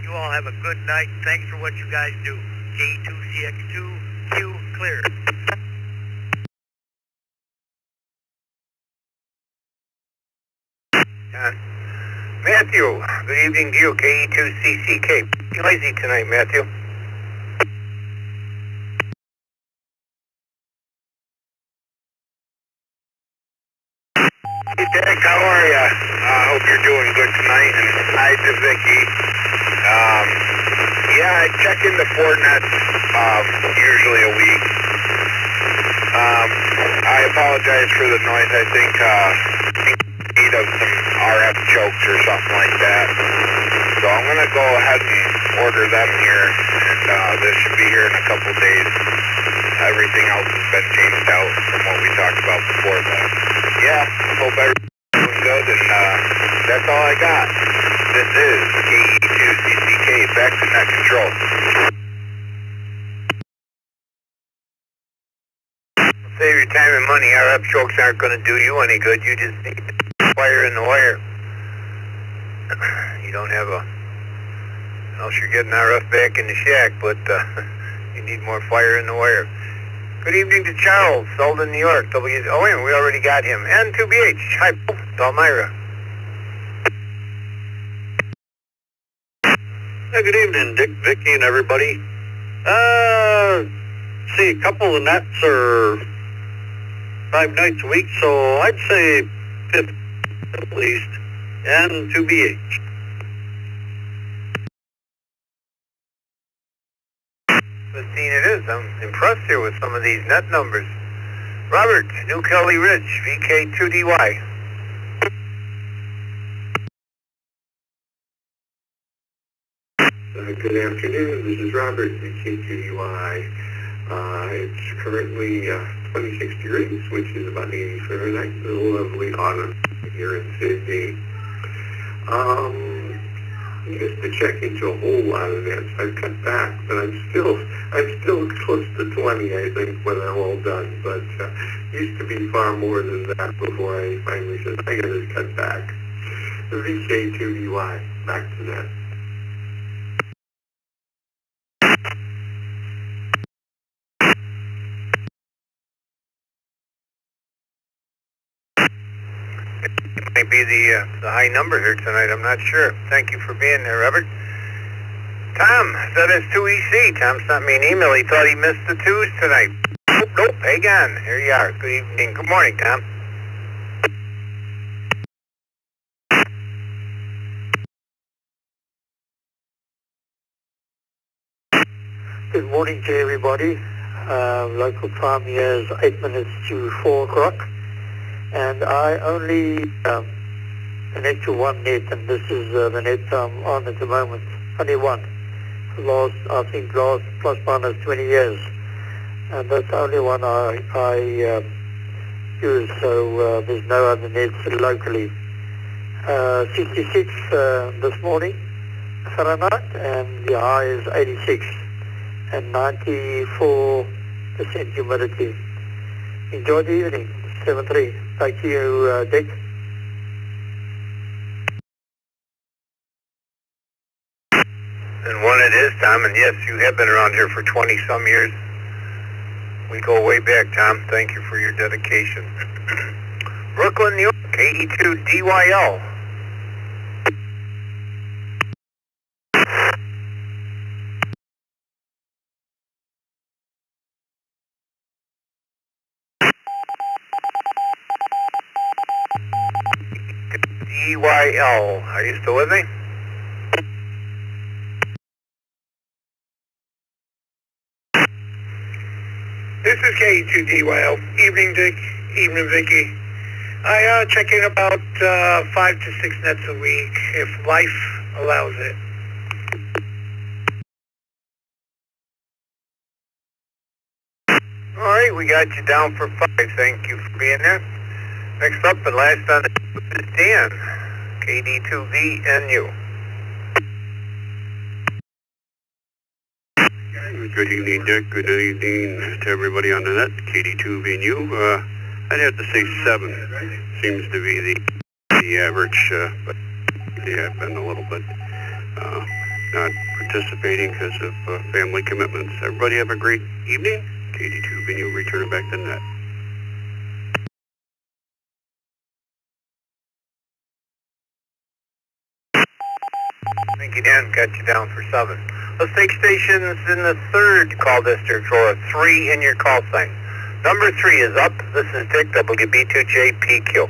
You all have a good night. Thanks for what you guys do. K2CX2, Q clear. Matthew, good evening to you, KE2CCK. Noisy tonight, Matthew. Hey, Dick, how are ya? I hope you're doing good tonight, and hi to Vicky. Yeah, I check into Fortnite usually a week. I apologize for the noise. I think in need of some RF chokes or something like that. So I'm going to go ahead and order them here, and this should be here in a couple days. Everything else has been changed out from what we talked about before, but yeah, hope everything's doing good, and that's all I got. This is KE2CCK, back to net control. Save your time and money. RF chokes aren't going to do you any good. You just need fire in the wire. You don't have else you're getting RF back in the shack, but you need more fire in the wire. Good evening to Charles, Selden, New York. Oh, wait, we already got him. N2BH. Hi, Dalmira. Good evening, Dick, Vicky, and everybody. See, a couple of nets are 5 nights a week, so I'd say 50 at least, and 2BH. 15 it is. I'm impressed here with some of these net numbers. Robert, New Kelly Ridge, VK2DY. Good afternoon, this is Robert, VK2DY. It's currently 26 degrees, which is about 80 Fahrenheit. A lovely autumn here in Sydney. Used to check into a whole lot of nets. I've cut back, but I'm still close to 20, I think, when I'm all done. But used to be far more than that before I finally said, I gotta cut back. VK2DY, back to net. Might be the high number here tonight. I'm not sure. Thank you for being there, Robert. Tom, said it's 2EC. Tom sent me an email. He thought he missed the 2s tonight. Nope. Hang on. Here you are. Good evening. Good morning, Tom. Good morning to everybody. Local time here is 8 minutes to 4 o'clock. And I only connect to one net, and this is the net I'm on at the moment. Only one. Last plus minus 20 years. And that's the only one I use, so there's no other nets locally. 66 this morning, Fahrenheit, and the high is 86, and 94% humidity. Enjoy the evening. 7-3. Back to you, Dick. And one it is, Tom, and yes, you have been around here for 20-some years. We go way back, Tom. Thank you for your dedication. Brooklyn, New York, KE2DYL. DYL, are you still with me? This is KE2DYL. Evening, Dick. Evening, Vicky. I check in about 5 to 6 nets a week, if life allows it. All right, we got you down for 5. Thank you for being there. Next up and last on the is Dan, KD2VNU. Good evening, Dick. Good evening to everybody on the net. KD2VNU. I'd have to say 7 seems to be the average, but they have been a little bit not participating because of family commitments. Everybody have a great evening. KD2VNU returning back to the net. Thank you, Dan. Got you down for 7. Let's take stations in the 3rd call district for a 3 in your call sign. Number 3 is up. This is Dick, WB2JPQ.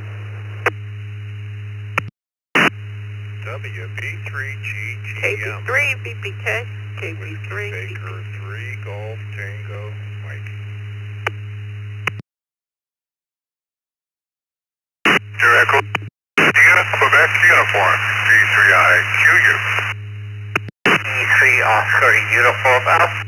WB3GGM. KB3, KB3. Baker 3, Golf, Tango, Mike. Echo. Quebec Uniform, B3IQU. E3 Oscar Uniform Alpha.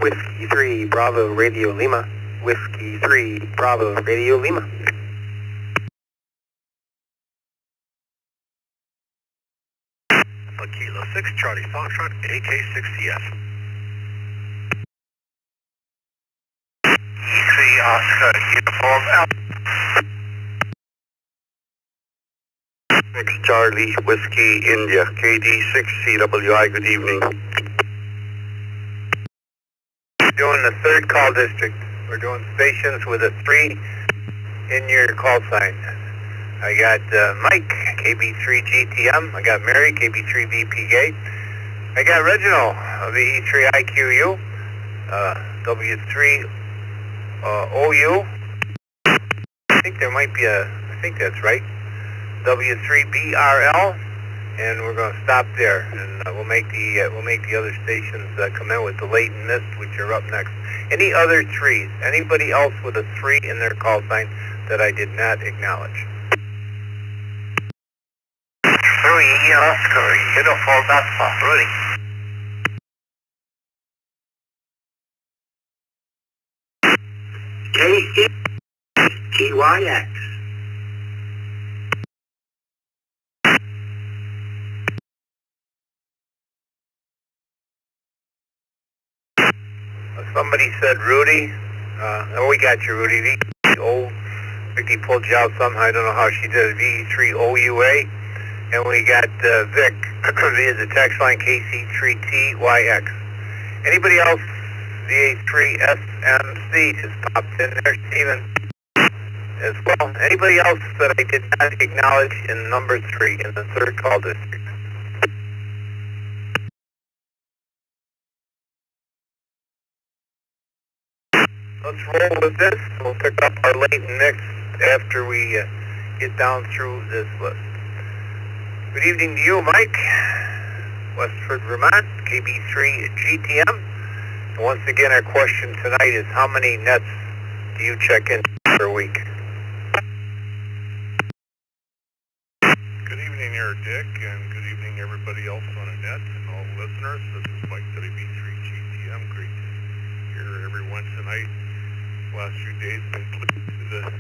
Whiskey 3, Bravo, Radio Lima. Whiskey 3, Bravo, Radio Lima. Kilo 6, Charlie Foxtrot, AK6CF. E3 Oscar Uniform Alpha. 6 Charlie Whiskey India, KD6CWI. Good evening. Doing the 3rd call district. We're doing stations with a 3 in your call sign. I got Mike, KB3GTM. I got Mary, KB3VPK. I got Reginald of the E3IQU, W3OU. I think there might be I think that's right. W3BRL, and we're going to stop there, and we'll make the other stations come in with the late and missed, which are up next. Any other 3s? Anybody else with a 3 in their call sign that I did not acknowledge? 3 Oscar Uniform Alpha, ready. KE-TYX. Somebody said Rudy. Oh, we got you, Rudy. The old Vicky pulled you out somehow. I don't know how she did it. VE3OUA. And we got Vic via the text line KC3TYX. Anybody else? VA3SMC is popped in there, Steven, as well. Anybody else that I did not acknowledge in number 3 in the 3rd call district? Let's roll with this. We'll pick up our late mix after we get down through this list. Good evening to you, Mike. Westford, Vermont, KB3GTM. And once again, our question tonight is how many nets do you check in per week? Good evening here, Dick, and good evening everybody else on the net and all listeners. This is Mike, WB3GTM. Great to hear everyone tonight. Last few days been glued to the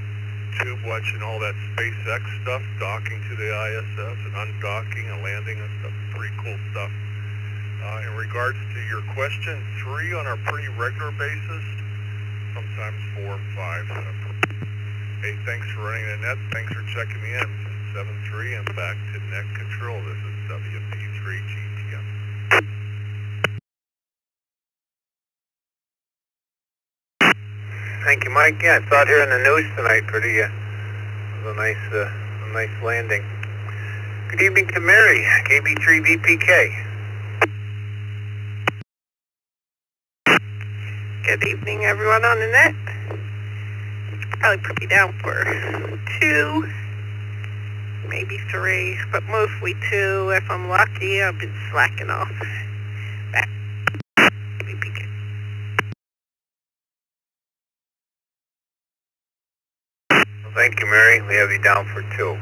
tube watching all that SpaceX stuff, docking to the ISS and undocking and landing and stuff. Pretty cool stuff. In regards to your question, 3 on a pretty regular basis, sometimes 4 or 5. Hey, thanks for running the net. Thanks for checking me in. 7-3 and back to net control. This is WB3GTM. Thank you, Mike. Yeah, I saw it here in the news tonight. Pretty, it was a nice landing. Good evening to Mary, KB3VPK. Good evening, everyone on the net. Probably put me down for 2, maybe 3, but mostly 2. If I'm lucky, I've been slacking off. Back. Well, thank you, Mary. We have you down for 2.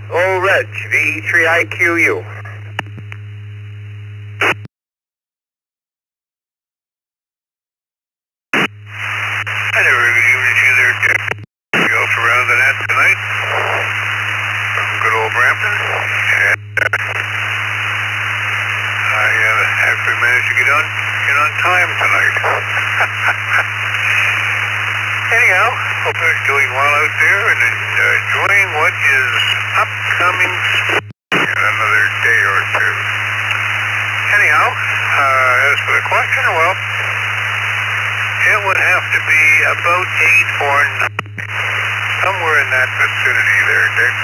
Oh, Reg, VE3IQU. Hi there, good evening to you there, Dick. We also around the net tonight from good old Brampton. And I actually managed to get on time tonight. Anyhow, hope you're doing well out there and enjoying what is upcoming in another day or 2. Anyhow, as for the question, well, it would have to be about 8 or 9, somewhere in that vicinity there, Dick.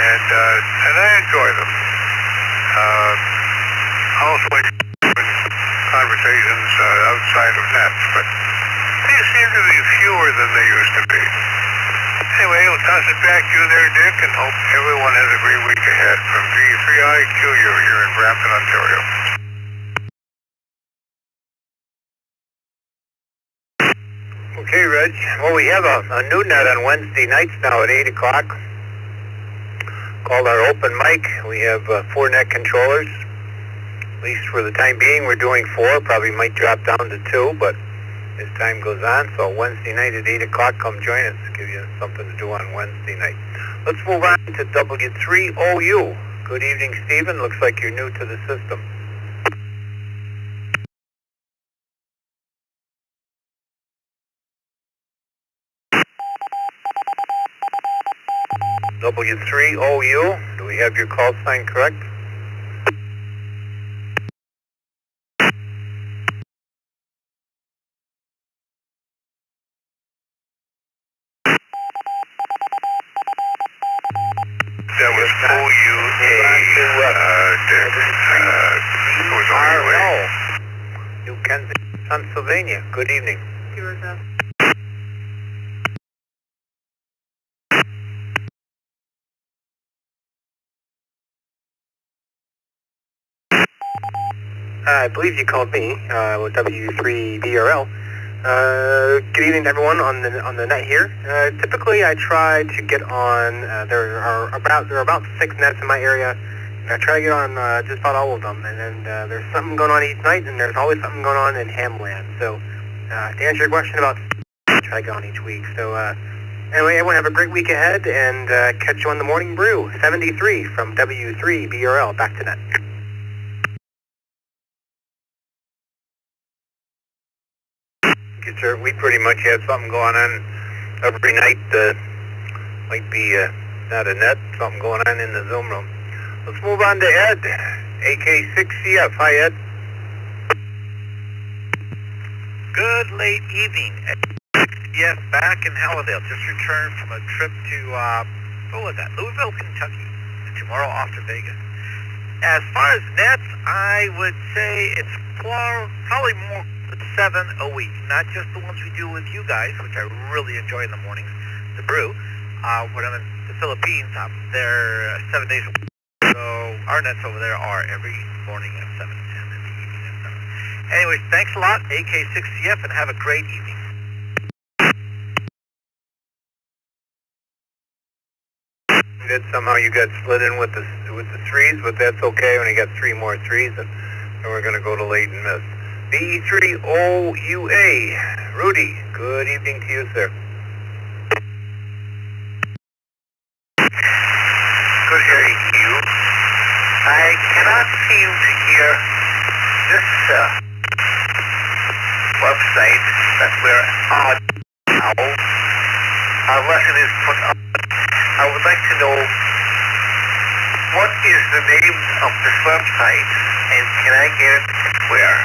And I enjoy them. Also conversations outside of nets, but they seem to be fewer than they used to be. Anyway, we'll toss it back to you there, Dick, and hope everyone has a great week ahead from V3IQU here in Brampton, Ontario. Okay, Reg. Well, we have a new net on Wednesday nights now at 8 o'clock. Called our open mic. We have 4 net controllers. At least for the time being, we're doing 4. Probably might drop down to 2, but as time goes on. So Wednesday night at 8 o'clock, come join us. Give you something to do on Wednesday night. Let's move on to W3OU. Good evening, Stephen. Looks like you're new to the system. W3OU, do we have your call sign correct? That was OUA, New Kensington, Pennsylvania. Good evening. I believe you called me with W3DRL. Good evening to everyone on the net here. Typically, I try to get on. There are about 6 nets in my area, and I try to get on just about all of them. And then there's something going on each night, and there's always something going on in Hamland. So to answer your question about, I try to get on each week. So anyway, everyone have a great week ahead, and catch you on the morning brew. 73 from W3BRL. Back to net. Sir, we pretty much have something going on every night. Might be not a net, something going on in the Zoom room. Let's move on to Ed, AK6CF. Hi, Ed. Good late evening. Yes, back in Halladale. Just returned from a trip to, what was that? Louisville, Kentucky. And tomorrow off to Vegas. As far as nets, I would say it's probably more 7 a week. Not just the ones we do with you guys, which I really enjoy in the mornings, the brew. When I'm in the Philippines, I'm there 7 days a week. So our nets over there are every morning at 7 and 10 and the evening at 7. Anyways, thanks a lot, AK6CF, and have a great evening. That somehow you got split in with the 3s, but that's okay. When you got 3 more 3s, and we're going to go to late and miss. B3OUA. Rudy, good evening to you, sir. Good hearing to you. I cannot seem to hear this website that we're on now. Our lesson is put up. I would like to know what is the name of this website and can I get it where?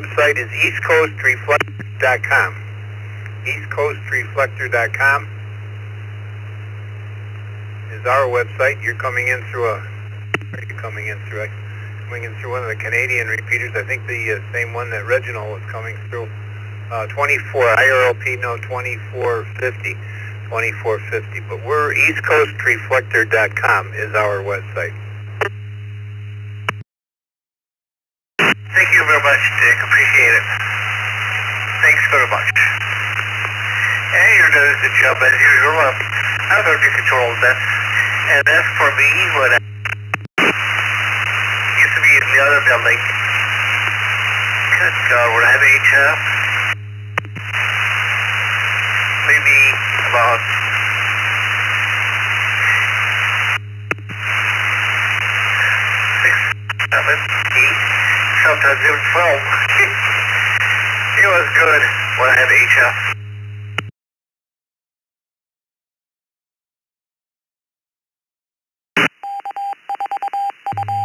website is eastcoastreflector.com. eastcoastreflector.com is our website. You're coming in through where are you coming in through? Coming in through one of the Canadian repeaters. I think the same one that Reginald was coming through. 24, IRLP, no, 2450. 2450. But we're eastcoastreflector.com is our website. Thank you very much, Dick. Appreciate it. Thanks very much. And you're doing the job as usual. I'm going to control that. And as for me, what I used to be in the other building. Good God, would I have HF? Maybe about 6, 7, 8, sometimes even 12. It was good when I had HF.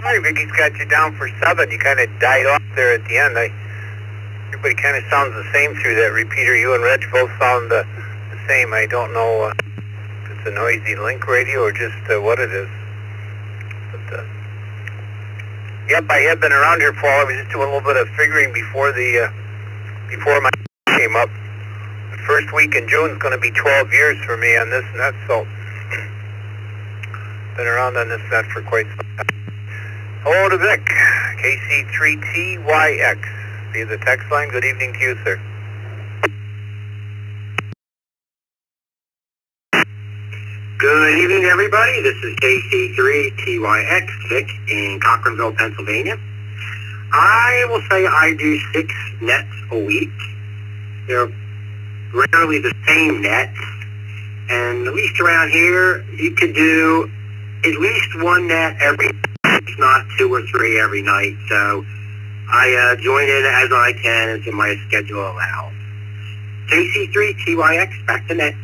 Hi, Vicky's got you down for 7. You kind of died off there at the end. Everybody kind of sounds the same through that repeater. You and Reg both sound the same. I don't know if it's a noisy link radio or just what it is. But, yep, I have been around here for I was just doing a little bit of figuring before my came up. The first week in June is going to be 12 years for me on this net, so been around on this net for quite some time. Hello to Vic, KC3TYX, via the text line. Good evening to you, sir. Good evening, everybody. This is KC3TYX, Vic, in Cochranville, Pennsylvania. I will say I do 6 nets a week. They're rarely the same nets, and at least around here, you could do at least 1 net every night, if not 2 or 3 every night. So I join in as I can as my schedule allows. KC3TYX, back to net.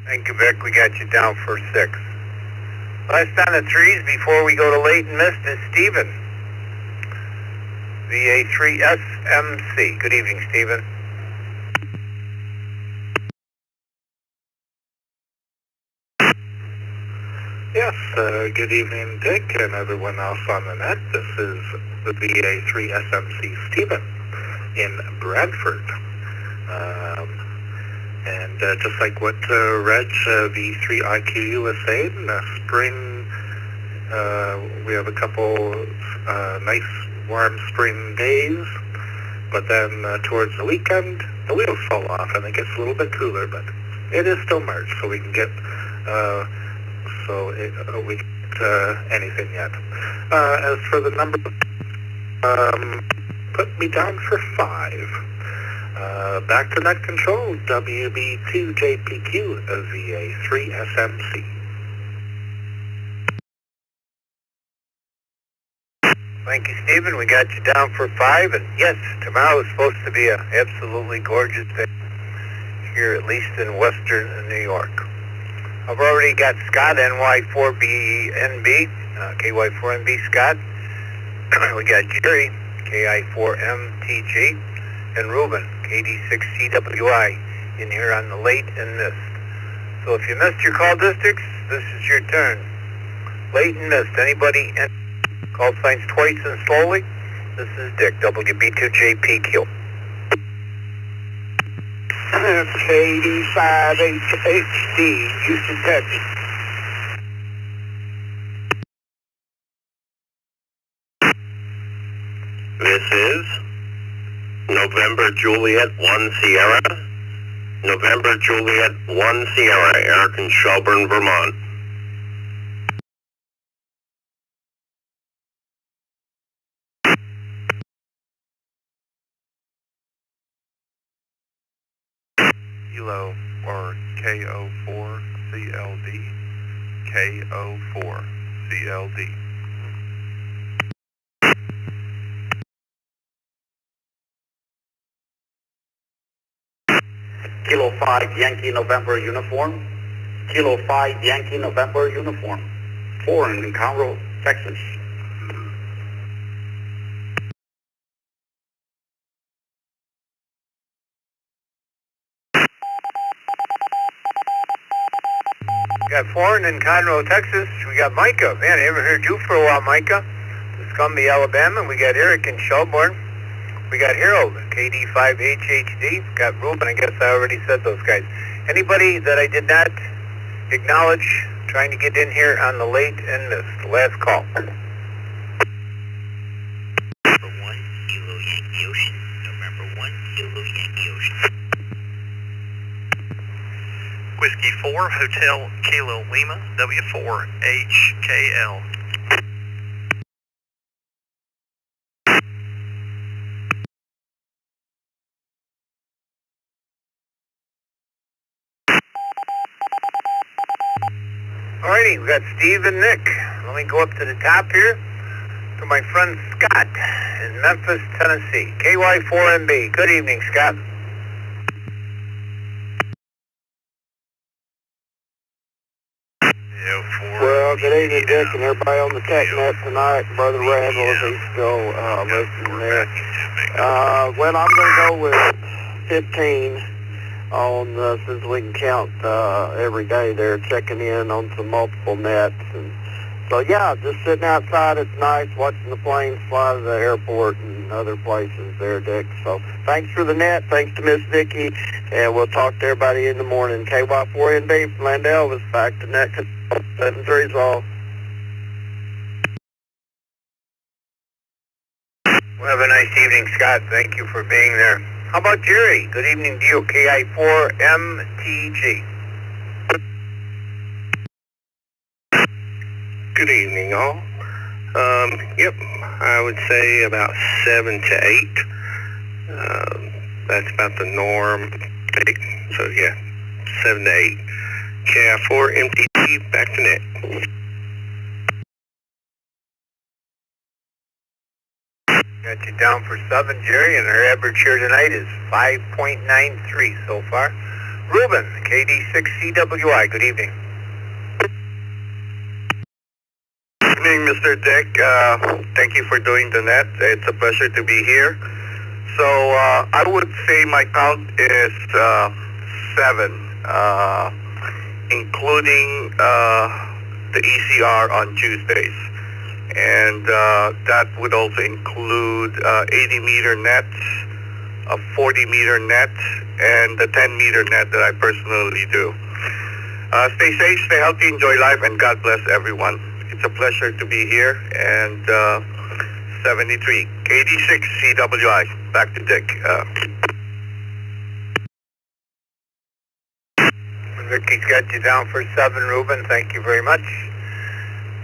Thank you, Vic. We got you down for 6. Last on the 3s before we go to late and missed is Stephen. VA3SMC. Good evening, Stephen. Yes, good evening, Dick, and everyone else on the net. This is the VA3SMC Stephen in Bradford. And just like what Reg, V3IQ was saying, spring, we have a couple nice warm spring days, but then towards the weekend, the wheels fall off and it gets a little bit cooler, but it is still March, so we can get, we can get anything yet. As for the number, put me down for 5. Back to net control, WB2JPQ, VA3SMC. Thank you, Stephen. We got you down for 5, and yes, tomorrow is supposed to be an absolutely gorgeous day here, at least in western New York. I've already got Scott, NY4BNB, KY4NB Scott. We got Jerry, KI4MTG, and Ruben, KD6CWI, in here on the late and missed. So if you missed your call districts, this is your turn. Late and missed. Anybody call signs twice and slowly? This is Dick, WB2JPQ. KD5HHD, Houston, Texas. This is November Juliet 1 Sierra. November Juliet 1 Sierra, Eric in Shelburne, Vermont. Kilo, or KO4CLD. KO4CLD. Kilo 5 Yankee November uniform. Kilo 5 Yankee November uniform. 4 in Conroe, Texas. Got Foreign in Conroe, Texas. We got Micah. Man, I haven't heard you for a while, Micah. Scumby, Alabama. We got Eric in Shelburne. We got Harold, KD5HHD. Got Ruben. I guess I already said those guys. Anybody that I did not acknowledge trying to get in here on the late and missed? Last call. November 1, Kilo Yankee Ocean. November 1, Kilo Yankee Ocean. Whiskey 4, Hotel Kilo Lima, W4HKL. Alrighty, we got Steve and Nick. Let me go up to the top here to my friend Scott in Memphis, Tennessee. KY4MB. Good evening, Scott. Well, good evening, Dick, and everybody on the TechNet tonight. Brother Randall, if he's still listening there. Well, I'm going to go with 15 on since we can count every day there, checking in on some multiple nets. And so, yeah, just sitting outside. It's nice watching the planes fly to the airport and other places there, Dick. So thanks for the net. Thanks to Miss Vicki. And we'll talk to everybody in the morning. KY4NB from Land Elvis, back to net. 7-3's all. Well, have a nice evening, Scott. Thank you for being there. How about Jerry? Good evening to you, KI4MTG. Good evening, all. Yep, I would say about 7 to 8. That's about the norm. So, yeah, 7 to 8. KI4 MTG, back to net. Got you down for 7, Jerry, and our average here tonight is 5.93 so far. Ruben, KD6CWI, good evening. Good evening, Mr. Dick. Thank you for doing the net. It's a pleasure to be here. So I would say my count is 7. Including the ECR on Tuesdays. And that would also include 80-meter nets, a 40-meter net, and the 10-meter net that I personally do. Stay safe, stay healthy, enjoy life, and God bless everyone. It's a pleasure to be here. And 73, KD6CWI, back to Dick. Vicky's got you down for 7, Ruben. Thank you very much.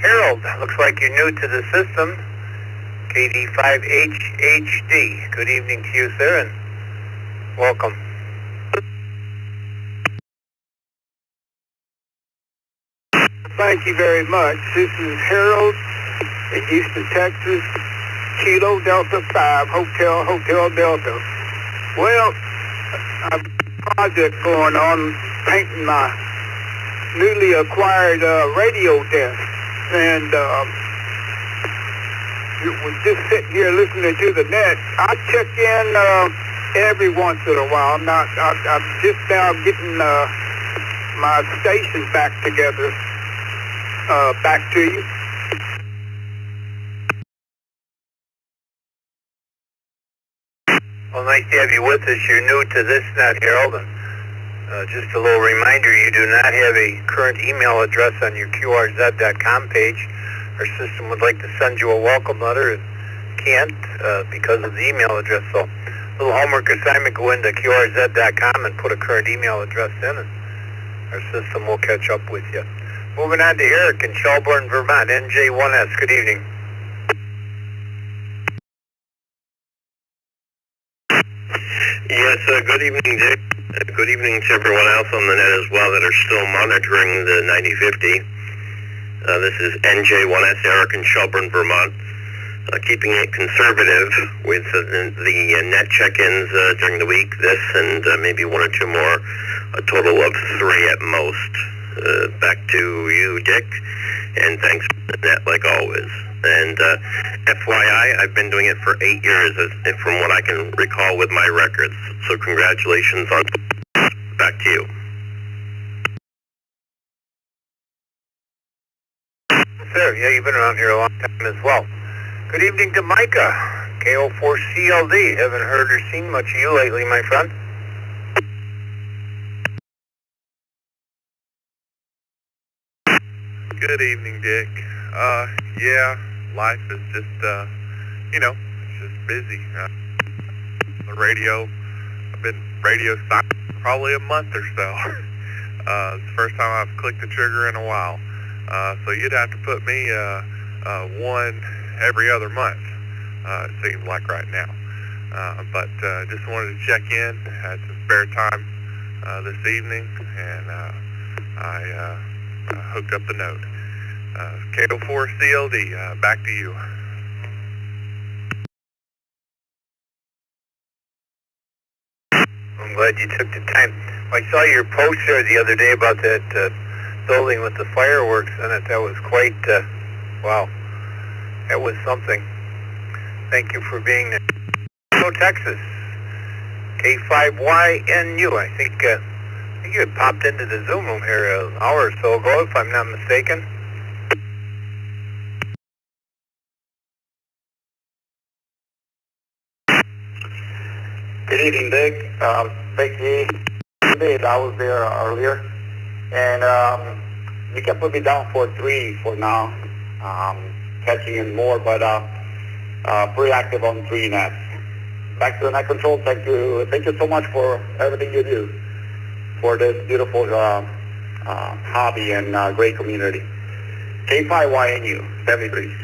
Harold, looks like you're new to the system. KD5HHD. Good evening to you, sir, and welcome. Thank you very much. This is Harold in Houston, Texas. Kilo Delta 5, Hotel Delta. Well, I've got a project going on, painting my newly acquired radio desk, and was just sitting here listening to the net. I check in every once in a while. I'm just now getting my station back together. Back to you. Well, nice to have you with us. You're new to this net, Harold, and just a little reminder, you do not have a current email address on your QRZ.com page. Our system would like to send you a welcome letter and can't because of the email address. So a little homework assignment, go into QRZ.com and put a current email address in, and our system will catch up with you. Moving on to Eric in Shelburne, Vermont, NJ1S. Good evening. Yes, good evening, Dick. Good evening to everyone else on the net as well that are still monitoring the 9050. This is NJ1S, Eric in Shelburne, Vermont. Keeping it conservative with the net check-ins during the week, this and maybe 1 or 2 more, a total of 3 at most. back to you, Dick, and thanks for that, like always. And FYI, I've been doing it for 8 years, from what I can recall with my records. So congratulations on. Back to you. Sir, yeah, you've been around here a long time as well. Good evening to Micah, KO4CLD. Haven't heard or seen much of you lately, my friend. Good evening, Dick. Yeah, life is just, it's just busy. The radio, I've been radio silent for probably a month or so. It's the first time I've clicked the trigger in a while. So you'd have to put me one every other month, it seems like right now. But just wanted to check in, had some spare time this evening, and I hooked up the note. KO4CLD, back to you. I'm glad you took the time. I saw your post there the other day about that building with the fireworks in it. That was quite, wow, that was something. Thank you for being there. Hello, Texas. K5YNU. I think you had popped into the Zoom room here an hour or so ago, if I'm not mistaken. Good evening, Dick. Becky, indeed, I was there earlier, and you can put me down for 3 for now. Catching in more, but pretty active on 3 nets. Back to the net control. Thank you so much for everything you do for this beautiful hobby and great community. K5YNU 73.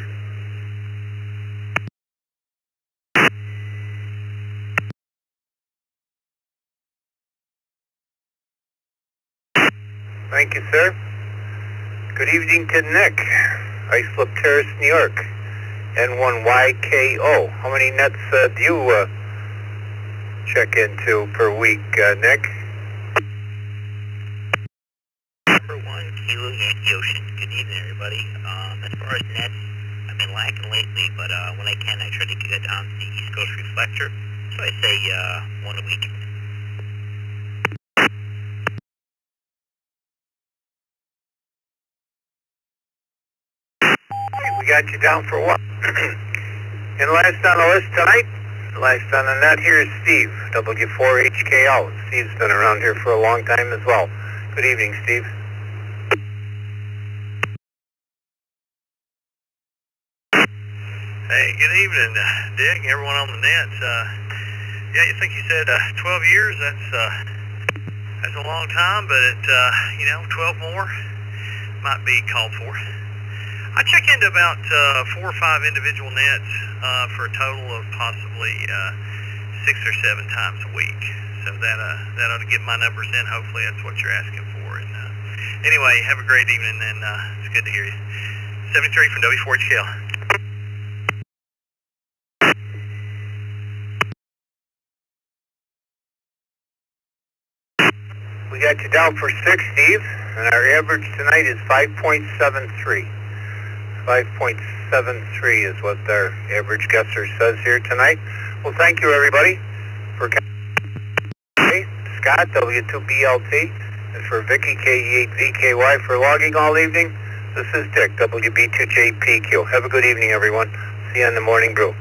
Thank you, sir. Good evening to Nick, Islip Terrace, New York, N1YKO. How many nets do you check into per week, Nick? Number 1, Kilo Yankee Ocean. Good evening, everybody. As far as nets, I've been lacking lately, but when I can, I try to get down to the East Coast Reflector. So I say 1 a week. We got you down for what? And last on the list tonight, last on the net here is Steve, W4HKL. Steve's been around here for a long time as well. Good evening, Steve. Hey, good evening, Dick, and everyone on the net. Yeah, you think you said 12 years? That's a long time, but 12 more might be called for. I check into about 4 or 5 individual nets for a total of possibly 6 or 7 times a week. So that ought to get my numbers in. Hopefully that's what you're asking for. And anyway, have a great evening, and it's good to hear you. 73 from W4HKL. We got you down for 6, Steve, and our average tonight is 5.73. 5.73 is what our average guesser says here tonight. Well, thank you, everybody, for Scott, W2BLT, and for Vicky, KE8VKY, for logging all evening. This is Dick, WB2JPQ. Have a good evening, everyone. See you on the Morning Brew.